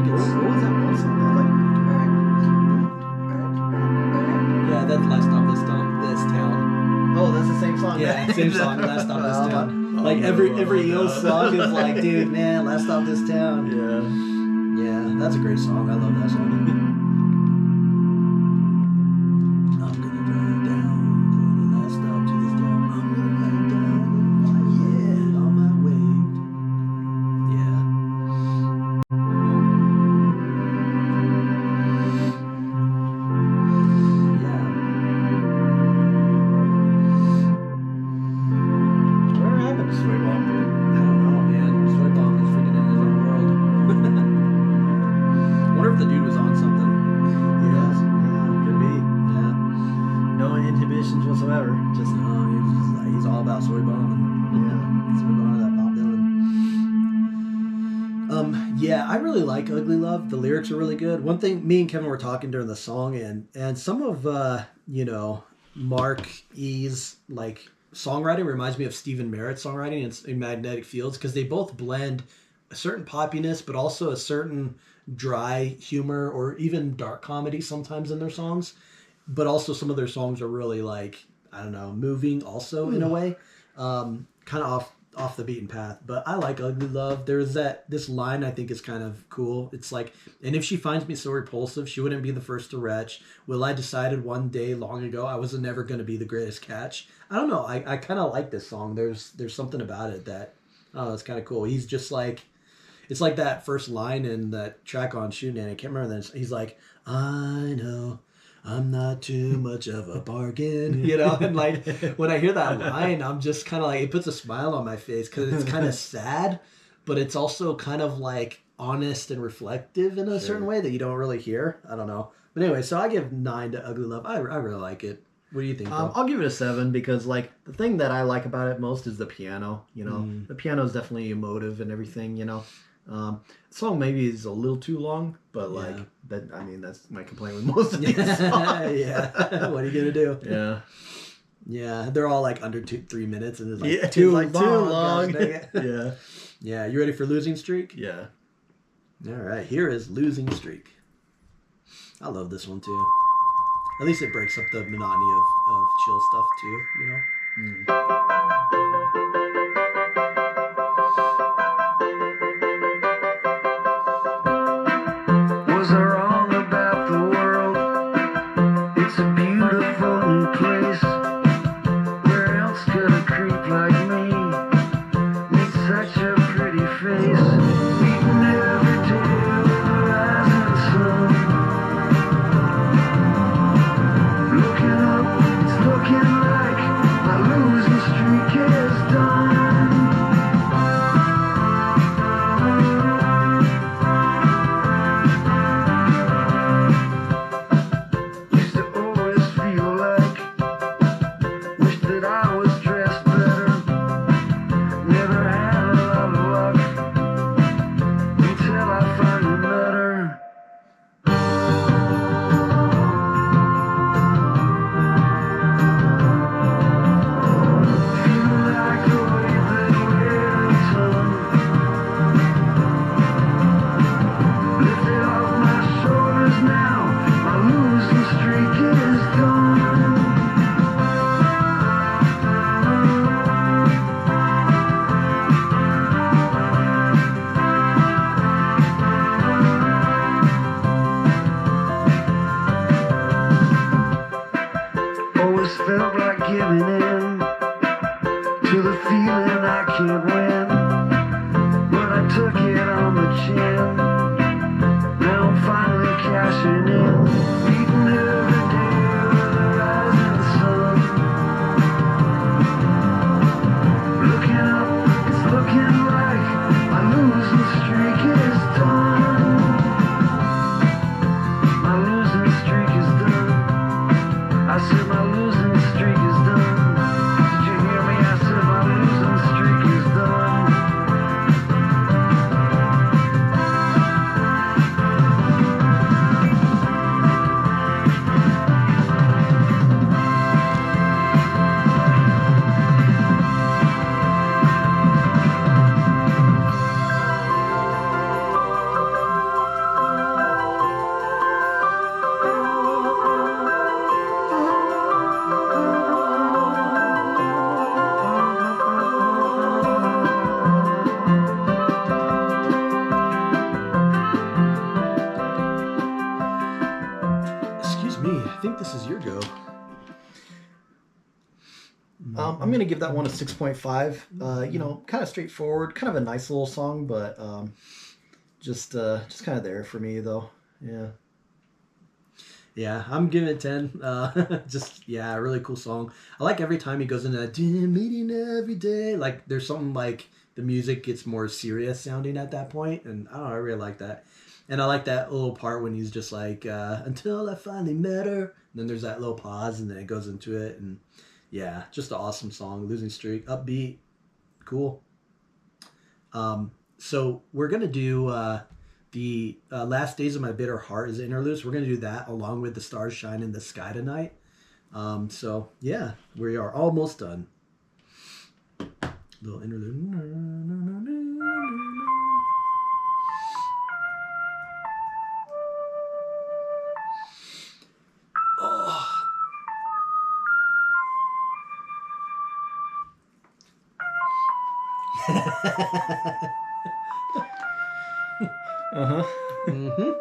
What was that one song? Yeah, that's Last Stop This Town. Oh, that's the same song. Yeah, same song, Last Stop This Town. Like every Eels song is like, dude, man, Last Stop This Town. Yeah. Yeah, that's a great song. I love that song. I'm gonna drive down, gonna last stop to this town. I'm gonna drive down, yeah, on my way. Yeah. Yeah. Where happened to Soy Bomb? I don't know, man. Soy Bomb is freaking in his own world. Wonder if the dude was on something. Yeah, could be. Yeah. No inhibitions whatsoever. Just No, he's all about Soy Bomb and yeah. Soy Bomb, that Bob Dylan. Yeah, I really like Ugly Love. The lyrics are really good. One thing, me and Kevin were talking during the song, and some of Mark E's like songwriting reminds me of Stephen Merritt's songwriting in Magnetic Fields, because they both blend a certain poppiness, but also a certain dry humor or even dark comedy sometimes in their songs. But also some of their songs are really like, I don't know, moving also in a way, kind of off the beaten path. But I like Ugly Love. There's this line I think is kind of cool. It's like, and if she finds me so repulsive, she wouldn't be the first to retch. Will I decided one day long ago I was never going to be the greatest catch. I don't know. I kind of like this song. There's something about it that, oh, it's kind of cool. He's just like, it's like that first line in that track on Shooting, and I can't remember that. He's like, I know I'm not too much of a bargain, and like when I hear that line, I'm just kind of like, it puts a smile on my face because it's kind of sad, but it's also kind of like honest and reflective in a certain way that you don't really hear. I don't know. But anyway, so I give 9 to Ugly Love. I really like it. What do you think, Bill? I'll give it a 7 because like the thing that I like about it most is the piano. The piano is definitely emotive and everything. The song maybe is a little too long, but like that. I mean, that's my complaint with most of these songs. Yeah. What are you gonna do? Yeah. Yeah, they're all like under 3 minutes, and it's like too long. long. Gosh, dang it. Yeah. Yeah, you ready for Losing Streak? Yeah. All right, here is Losing Streak. I love this one too. At least it breaks up the monotony of chill stuff too, Was I wrong about the world? It's a beautiful new place. Where else could a creep like me meet such a pretty face? Eating every day with the rising sun. Looking up, it's looking like my losing streak is done. Used to always feel like, wish that I was dressed better. Never had a lot of luck until I finally met her. Feel like a wave that will turn. Lifted off my shoulders now, my losing streak is done. Always felt like giving in to the feeling I can't win, but I took it on the chin. Now I'm finally cashing in, beating every day with the rising sun. Looking up, it's looking like my losing streak is done. My losing streak is done. I said my losing streak is done. Did you hear me? I said my losing streak is done. Excuse me, I think this is your go. I'm gonna give that one a 6.5. Kind of straightforward, kind of a nice little song, but just kind of there for me though. Yeah. Yeah, I'm giving it 10. A really cool song. I like every time he goes into that meeting every day. Like there's something like the music gets more serious sounding at that point, and I don't know, I really like that. And I like that little part when he's just like, until I finally met her. And then there's that little pause, and then it goes into it. And yeah, just an awesome song. Losing Streak, upbeat, cool. So we're gonna do the Last Days of My Bitter Heart is interludes. We're gonna do that along with The Stars Shine in the Sky tonight. So yeah, we are almost done. Little interlude. Oh. Mm-hmm.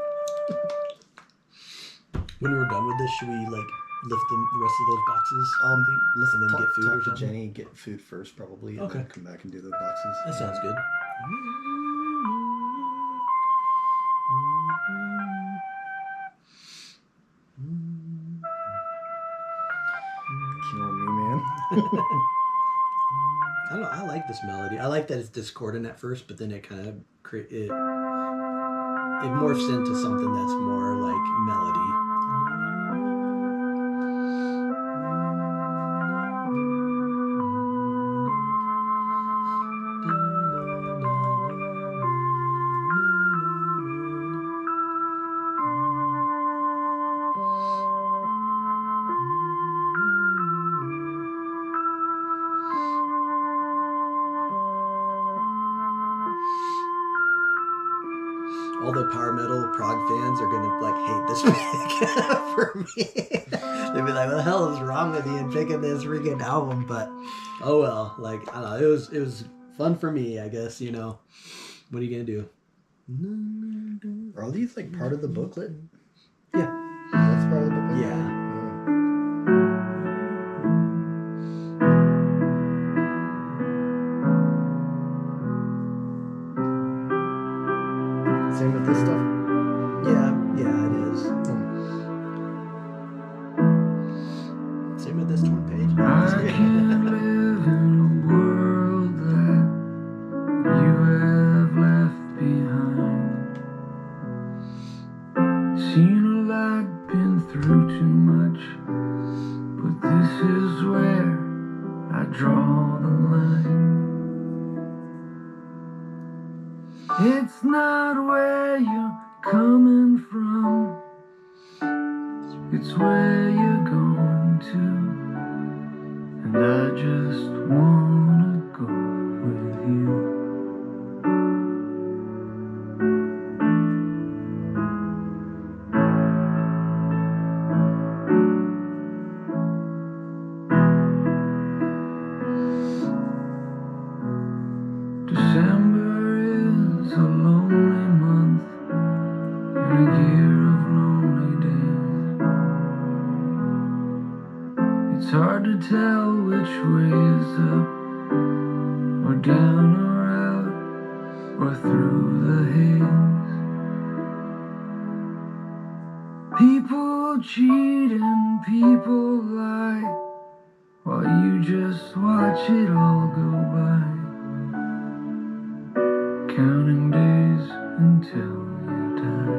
When we're done with this, should we like lift the rest of those boxes? Let's and then talk, get food or talk to something? Jenny, get food first probably, and Okay. then come back and do the boxes. That sounds good. Killing me, man. I don't know. I like this melody. I like that it's discordant at first, but then it kind of it morphs into something that's more like melody. All the power metal prog fans are gonna like hate this pick for me. They'll be like, "What the hell is wrong with you and picking this freaking album?" But oh well. Like I don't know. It was fun for me, I guess. You know, what are you gonna do? Are all these like part of the booklet? Yeah. That's part of the booklet. Yeah. Same with this stuff. Yeah, it is. Same with this torn page. I can't live in a world that you have left behind. Seen a lot, been through too much, but this is where I draw the line. It's not where you're coming from, it's where you're going to. And I just wanna go with you. December is a lonely month and a year of lonely days. It's hard to tell which way is up, or down, or out, or through the haze. People cheat and people lie, while you just watch it all go by, counting days until you die.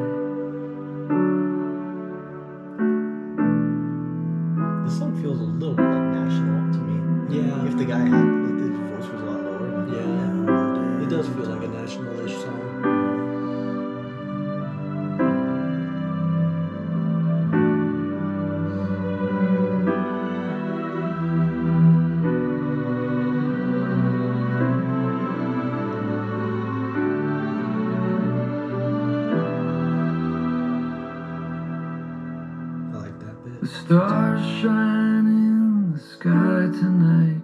This song feels a little bit like national to me. Yeah. If the guy had, like, his voice was a lot lower. Like, Yeah. It does feel like a national-ish song. I like that The bit. stars shine in the sky tonight,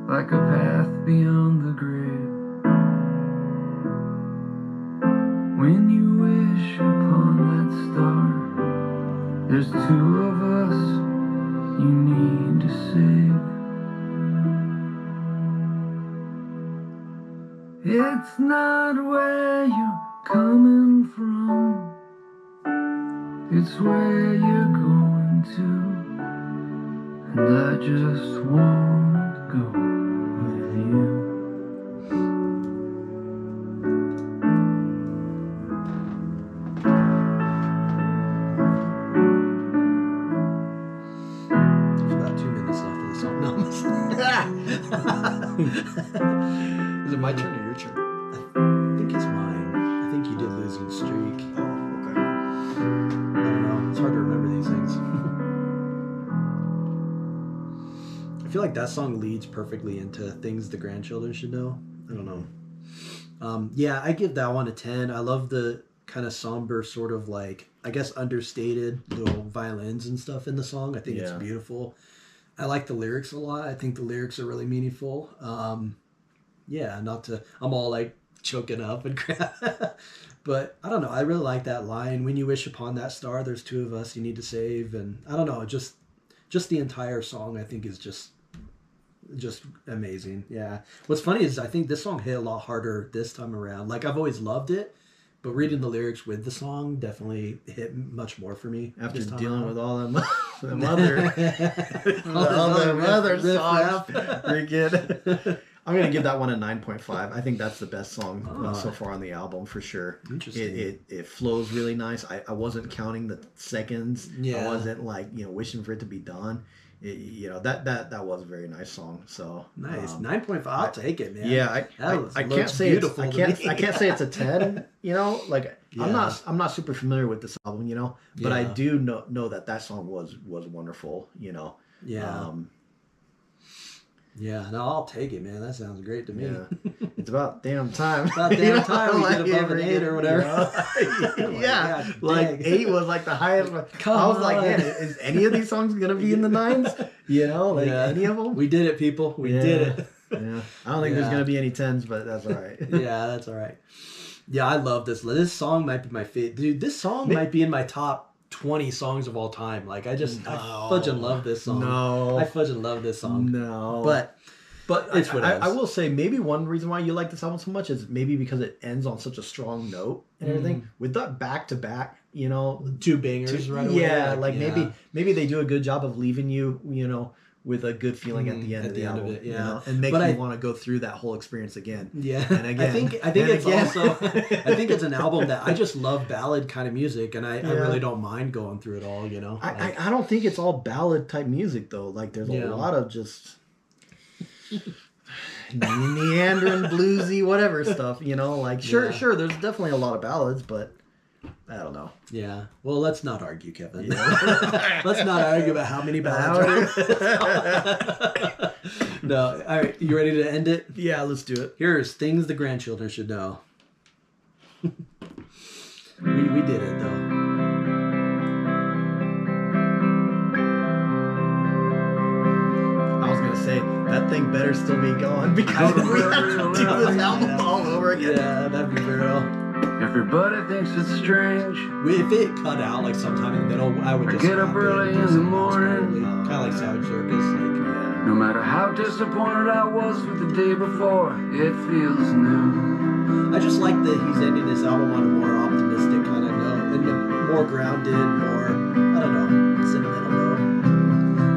like a path beyond the grave. When you wish upon that star, there's two of us you need to save. It's not where you're coming from, it's where you're going to. And I just wanna go with you. There's about 2 minutes left of the song. No, I'm just- Is it my turn or your turn? I feel like that song leads perfectly into things the grandchildren should know. I don't know. Yeah, I give that one a 10. I love the kind of somber, sort of like, I guess, understated little violins and stuff in the song. I think it's beautiful. I like the lyrics a lot. I think the lyrics are really meaningful. Yeah, not to, I'm all like choking up and crap. But I don't know. I really like that line. When you wish upon that star, there's two of us you need to save. And I don't know, just the entire song I think is just amazing. Yeah. What's funny is I think this song hit a lot harder this time around. Like, I've always loved it, but reading the lyrics with the song definitely hit much more for me. After dealing with all them other songs. Freaking. I'm going to give that one a 9.5. I think that's the best song so far on the album for sure. Interesting. It flows really nice. I wasn't counting the seconds. Yeah. I wasn't like, wishing for it to be done. That was a very nice song. So nice. 9.5. I'll take it, man. Yeah, I can't say it's I can't say it's a 10. Like I'm not super familiar with this album, but I do know that song was wonderful. Yeah. Yeah, no, I'll take it, man. That sounds great to me. Yeah. It's about damn time. About damn time we get above an 8 or whatever. Yeah, God, like dang. 8 was like the highest. I was like, man, is any of these songs gonna be in the 9s? Any of them? We did it, people. We did it. Yeah, I don't think there's gonna be any 10s, but that's all right. Yeah, that's all right. Yeah, I love this. This song might be my favorite. Dude, this song might be in my top 20 songs of all time. Like, I fudging love this song. No. I fudging love this song. No. But it's what I will say, maybe one reason why you like this album so much is maybe because it ends on such a strong note and everything. With that back to back, 2 bangers right away. Yeah, maybe they do a good job of leaving you, with a good feeling at the end of the album, and make you want to go through that whole experience again. Yeah, and again. I think it's also I think it's an album that I just love ballad kind of music, and I really don't mind going through it all. I don't think it's all ballad type music though. Like there's a lot of just meandering bluesy whatever stuff. Like sure, there's definitely a lot of ballads, but I don't know. Yeah. Well, let's not argue, Kevin. Yeah. Let's not argue about how many ballads are. No. All right. You ready to end it? Yeah, let's do it. Here's things the grandchildren should know. we did it, though. I was going to say, that thing better still be going because we have to do this album all over again. Yeah, that'd be real. Everybody thinks it's strange. If it cut out like sometime in the middle, I would just get up early in the morning. Kind of like Savage Circus. No matter how disappointed I was with the day before, it feels new. I just like that he's ending this album on a more optimistic kind of note, and more grounded, more, I don't know, sentimental note.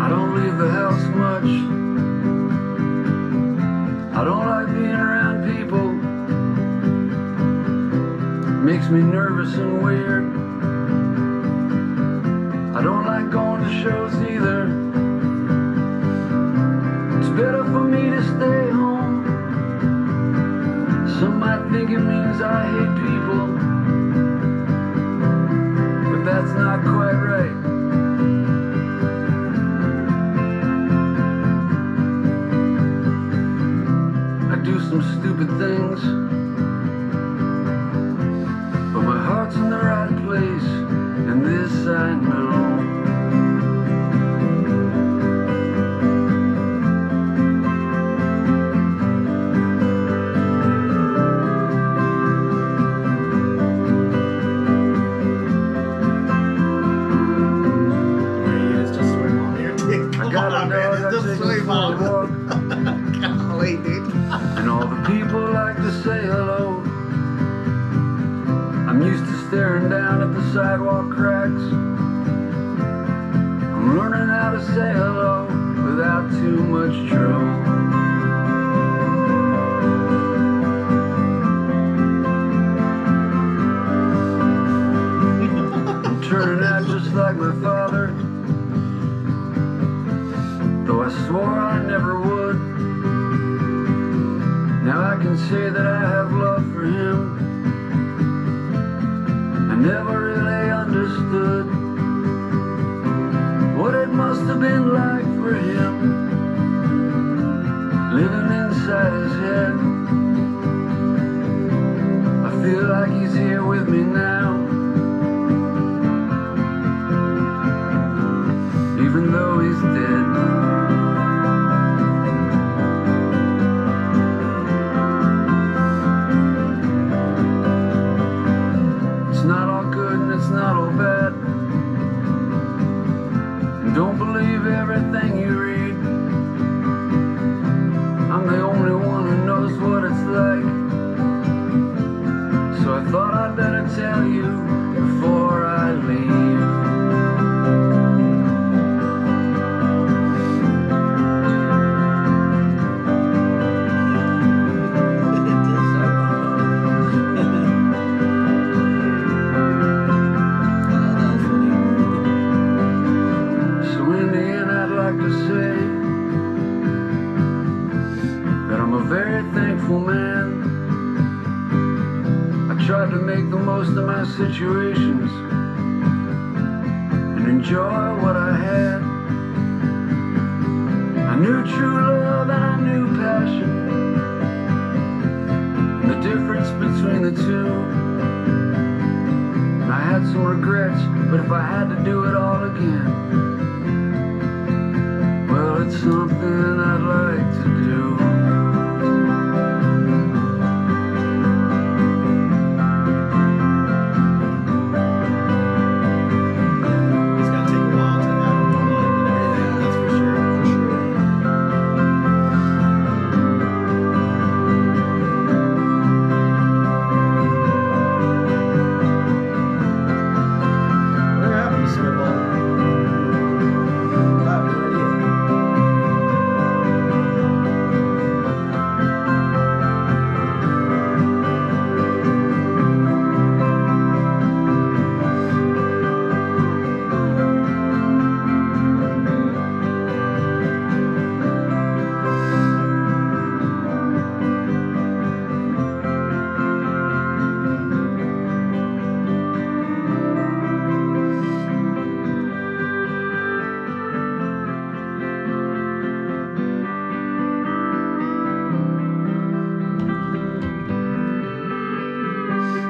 I don't leave the house much. I don't like being around people. Makes me nervous and weird. I don't like going to shows either. It's better for me to stay home. Some might think it means I hate people, but that's not quite right. I do some stupid things, but my heart's in the right place, and this I know. I got a dog that takes me for a walk. Wait, dude. And all the people like to say hello. I'm used to staring down at the sidewalk cracks. I'm learning how to say hello without too much trouble. I'm turning out just like my father, though I swore I never would. Now I can say that I have love for him. I never really understood what it must have been like for him. by his head. I feel like he's here with me now, even though he's dead. It's not all good and it's not all bad, and don't believe everything you read. I'm the only one who knows what it's like, so I thought I'd better tell you before I leave. So in the end, I'd like to say that I'm a very thankful man. I tried to make the most of my situations and enjoy what I had. I knew true love and I knew passion, and the difference between the two. And I had some regrets, but if I had to do it all again, well, it's something I'd like to do. It's gonna take a while to add them all up and everything. That's for sure. Whatever happened to Snowball? I have no idea.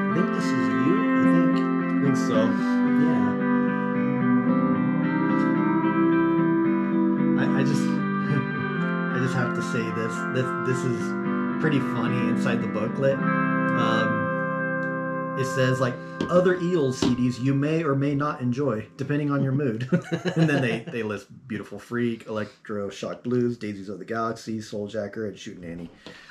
I think this is you. I think so. Yeah. I just I just have to say this is pretty funny inside the booklet. It says like other Eels CDs you may or may not enjoy depending on your mood, and then they list Beautiful Freak, Electro Shock Blues, Daisies of the Galaxy, Souljacker, and Shootin' Annie.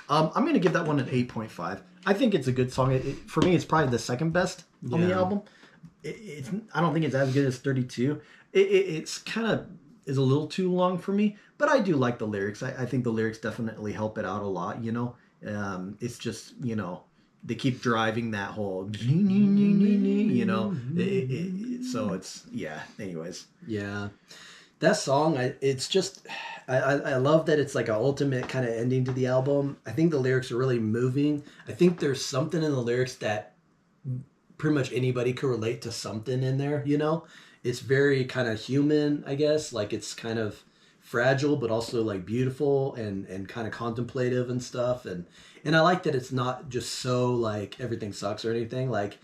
I'm gonna give that one an 8.5. I think it's a good song. For me, it's probably the second best on the album. I don't think it's as good as 32. It's kind of is a little too long for me, but I do like the lyrics. I think the lyrics definitely help it out a lot. You know, it's just they keep driving that whole so it's anyways. Yeah, that song, it's just I love that it's like an ultimate kind of ending to the album. I think the lyrics are really moving. I think there's something in the lyrics that pretty much anybody could relate to something in there. It's very kind of human, I guess. Like it's kind of fragile, but also like beautiful and kind of contemplative and stuff. And I like that it's not just so like everything sucks or anything. Like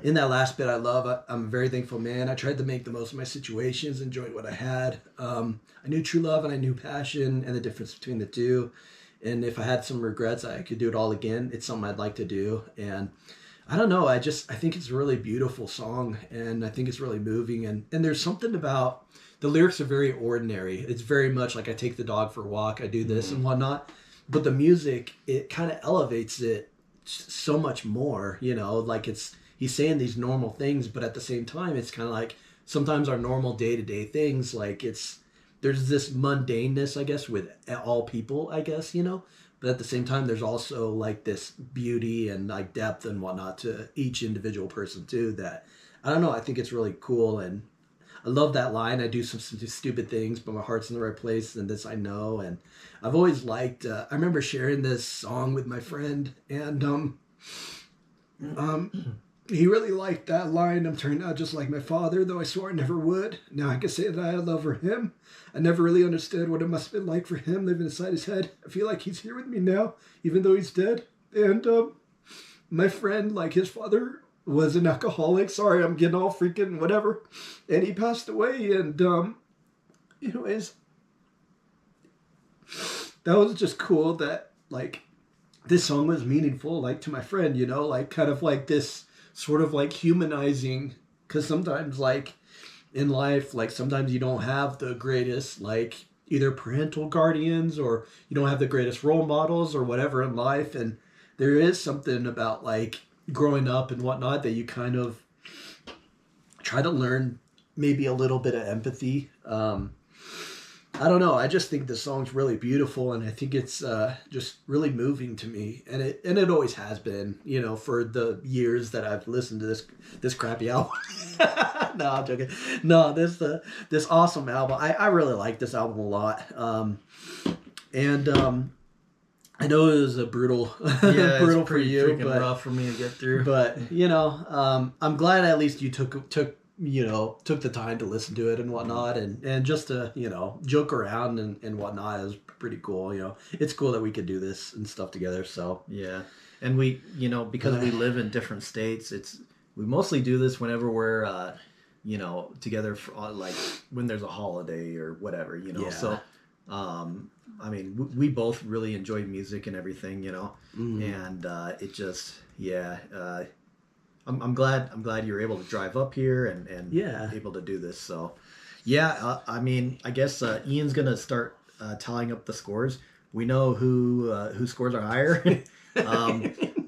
in that last bit, I'm a very thankful man. I tried to make the most of my situations, enjoyed what I had. I knew true love and I knew passion and the difference between the two. And if I had some regrets, I could do it all again. It's something I'd like to do. And I don't know. I think it's a really beautiful song, and I think it's really moving. And there's something about the lyrics are very ordinary. It's very much like I take the dog for a walk, I do this and whatnot. But the music, it kind of elevates it so much more. Like he's saying these normal things, but at the same time, it's kind of like sometimes our normal day-to-day things, like there's this mundaneness, I guess, with all people, I guess, But at the same time, there's also like this beauty and like depth and whatnot to each individual person too. That I don't know. I think it's really cool, and I love that line. I do some stupid things, but my heart's in the right place, and this I know. And I've always liked. I remember sharing this song with my friend, and He really liked that line. I'm turning out just like my father, though I swore I never would. Now I can say that I love for him. I never really understood what it must have been like for him living inside his head. I feel like he's here with me now, even though he's dead. And my friend, like his father, was an alcoholic. Sorry, I'm getting all freaking whatever. And he passed away. And anyways, that was just cool that like this song was meaningful, like to my friend, you know, like kind of like this sort of like humanizing, because sometimes like in life, like sometimes you don't have the greatest like either parental guardians or you don't have the greatest role models or whatever in life, and there is something about like growing up and whatnot that you kind of try to learn maybe a little bit of empathy. I don't know. I just think the song's really beautiful, and I think it's just really moving to me, and it always has been, you know, for the years that I've listened to this crappy album. No, I'm joking. No, this awesome album. I really like this album a lot. And I know it was a brutal, brutal for you, but rough for me to get through. But you know, I'm glad at least you took the time to listen to it and whatnot, and just to, you know, joke around and whatnot is pretty cool. You know, it's cool that we could do this and stuff together. So yeah, and we, you know, because we live in different states, we mostly do this whenever we're, you know, together for, like when there's a holiday or whatever, you know. Yeah. So, I mean, we both really enjoy music and everything, you know, and it just, yeah. I'm glad you're able to drive up here and able to do this. So, yeah, I mean, I guess Ian's gonna start tallying up the scores. We know who scores are higher,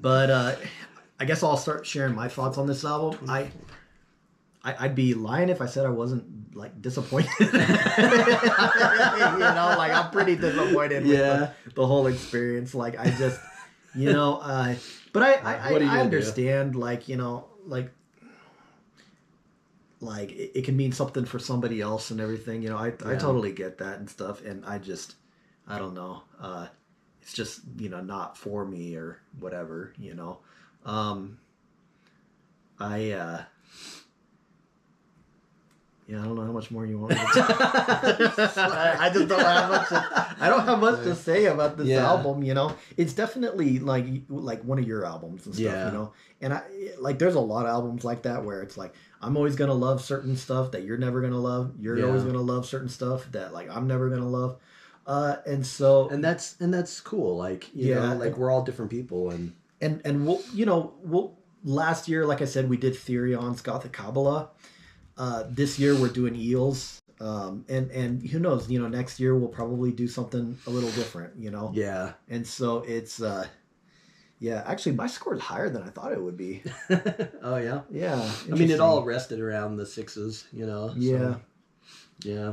but I guess I'll start sharing my thoughts on this album. I'd be lying if I said I wasn't like disappointed. You know, like I'm pretty disappointed with the whole experience. Like I just, you know, but I understand, do? Like, you know, like it can mean something for somebody else and everything. You know, I totally get that and stuff. And I don't know. It's just, you know, not for me or whatever, you know. Yeah, I don't know how much more you want me to I just don't have much. I don't have much to say about this album. You know, it's definitely like one of your albums and stuff. You know, and I like there's a lot of albums like that where it's like I'm always gonna love certain stuff that you're never gonna love. You're always gonna love certain stuff that like I'm never gonna love. And that's cool. Like you know, like we're all different people and we'll last year, like I said, we did Therion's Gothic Kabbalah. This year we're doing Eels, and who knows, you know, next year we'll probably do something a little different, you know? Yeah. And so it's, actually my score is higher than I thought it would be. Oh yeah? Yeah. I mean, it all rested around the 6s, you know? Yeah. So, yeah.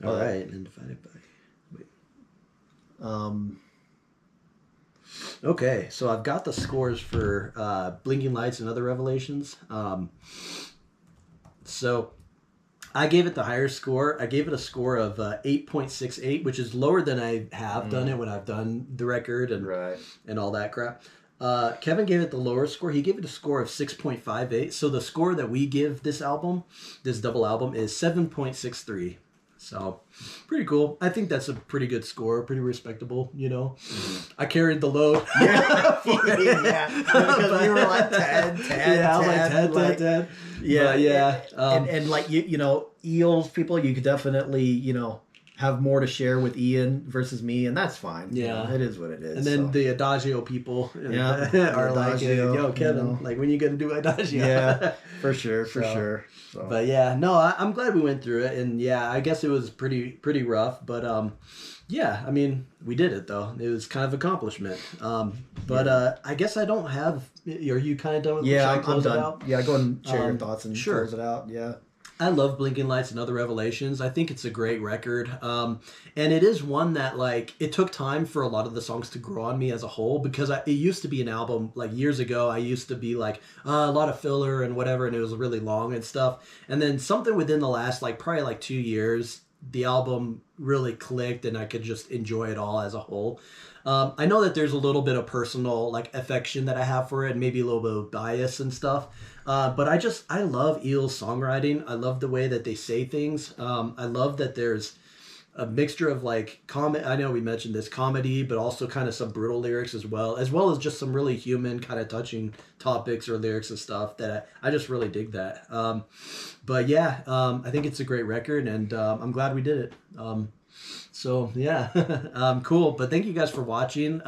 All right. And divided by, okay, so I've got the scores for Blinking Lights and Other Revelations. So I gave it the higher score. I gave it a score of 8.68, which is lower than I have done it when I've done the record and all that crap. Kevin gave it the lower score. He gave it a score of 6.58. So the score that we give this album, this double album, is 7.63. So pretty cool. I think that's a pretty good score, pretty respectable, you know. I carried the load. Because you were like 10. Yeah, I was like 10. Yeah. And like, you know, Eels people, you could definitely, you know, have more to share with Ian versus me, and that's fine. Yeah. You know, it is what it is. And then the Adagio people are like, yo, Kevin, you know, like, when you going to do Adagio? Yeah, for sure. So. But yeah, no, I'm glad we went through it, and yeah, I guess it was pretty rough, but yeah, I mean, we did it though. It was kind of accomplishment. But I guess I don't have. Are you kind of done with it? Yeah, I'm done. Yeah, go and share your thoughts and close it out. Yeah. I love Blinking Lights and Other Revelations. I think it's a great record. And it is one that, like, it took time for a lot of the songs to grow on me as a whole, because it used to be an album, like, years ago, I used to be like, a lot of filler and whatever, and it was really long and stuff. And then something within the last, like, probably like 2 years, the album really clicked and I could just enjoy it all as a whole. I know that there's a little bit of personal like affection that I have for it, and maybe a little bit of bias and stuff. But I love Eels songwriting. I love the way that they say things. I love that there's a mixture of like I know we mentioned this comedy, but also kind of some brutal lyrics as well as just some really human kind of touching topics or lyrics and stuff that I just really dig that. But yeah, I think it's a great record, and I'm glad we did it. So yeah, cool. But thank you guys for watching.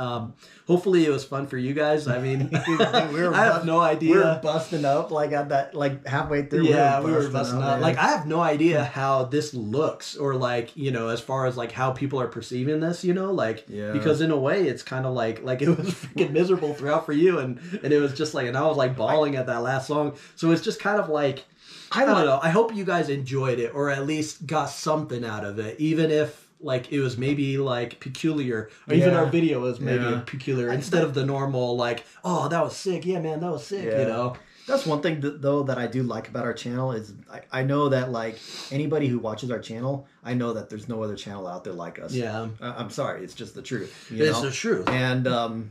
Hopefully it was fun for you guys. I mean, I have no idea. We were busting up like at that, like halfway through. Yeah, we were busting up. Like I have no idea how this looks, or like, you know, as far as like how people are perceiving this, you know, like, because in a way it's kind of like it was freaking miserable throughout for you, and it was just like, and I was like bawling at that last song. So it's just kind of like, I don't know. I hope you guys enjoyed it, or at least got something out of it, even if like it was maybe like peculiar, or even our video was maybe peculiar instead of the normal like, oh, that was sick, yeah man, that was sick, you know. That's one thing though that I do like about our channel is I know that like anybody who watches our channel, I know that there's no other channel out there like us. Yeah, I'm sorry, it's just the truth. It's the truth. And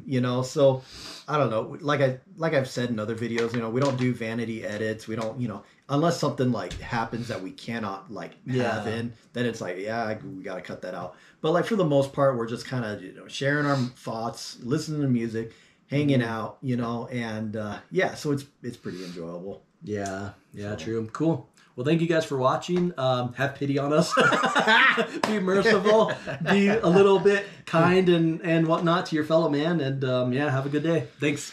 you know, so I don't know. Like I've said in other videos, you know, we don't do vanity edits. We don't, you know, unless something like happens that we cannot like have in, then it's like, yeah, we got to cut that out. But like for the most part, we're just kind of, you know, sharing our thoughts, listening to music, hanging out, you know, and yeah, so it's pretty enjoyable. Yeah, true. Cool. Well, thank you guys for watching. Have pity on us. Be merciful. Be a little bit kind and whatnot to your fellow man. And yeah, have a good day. Thanks.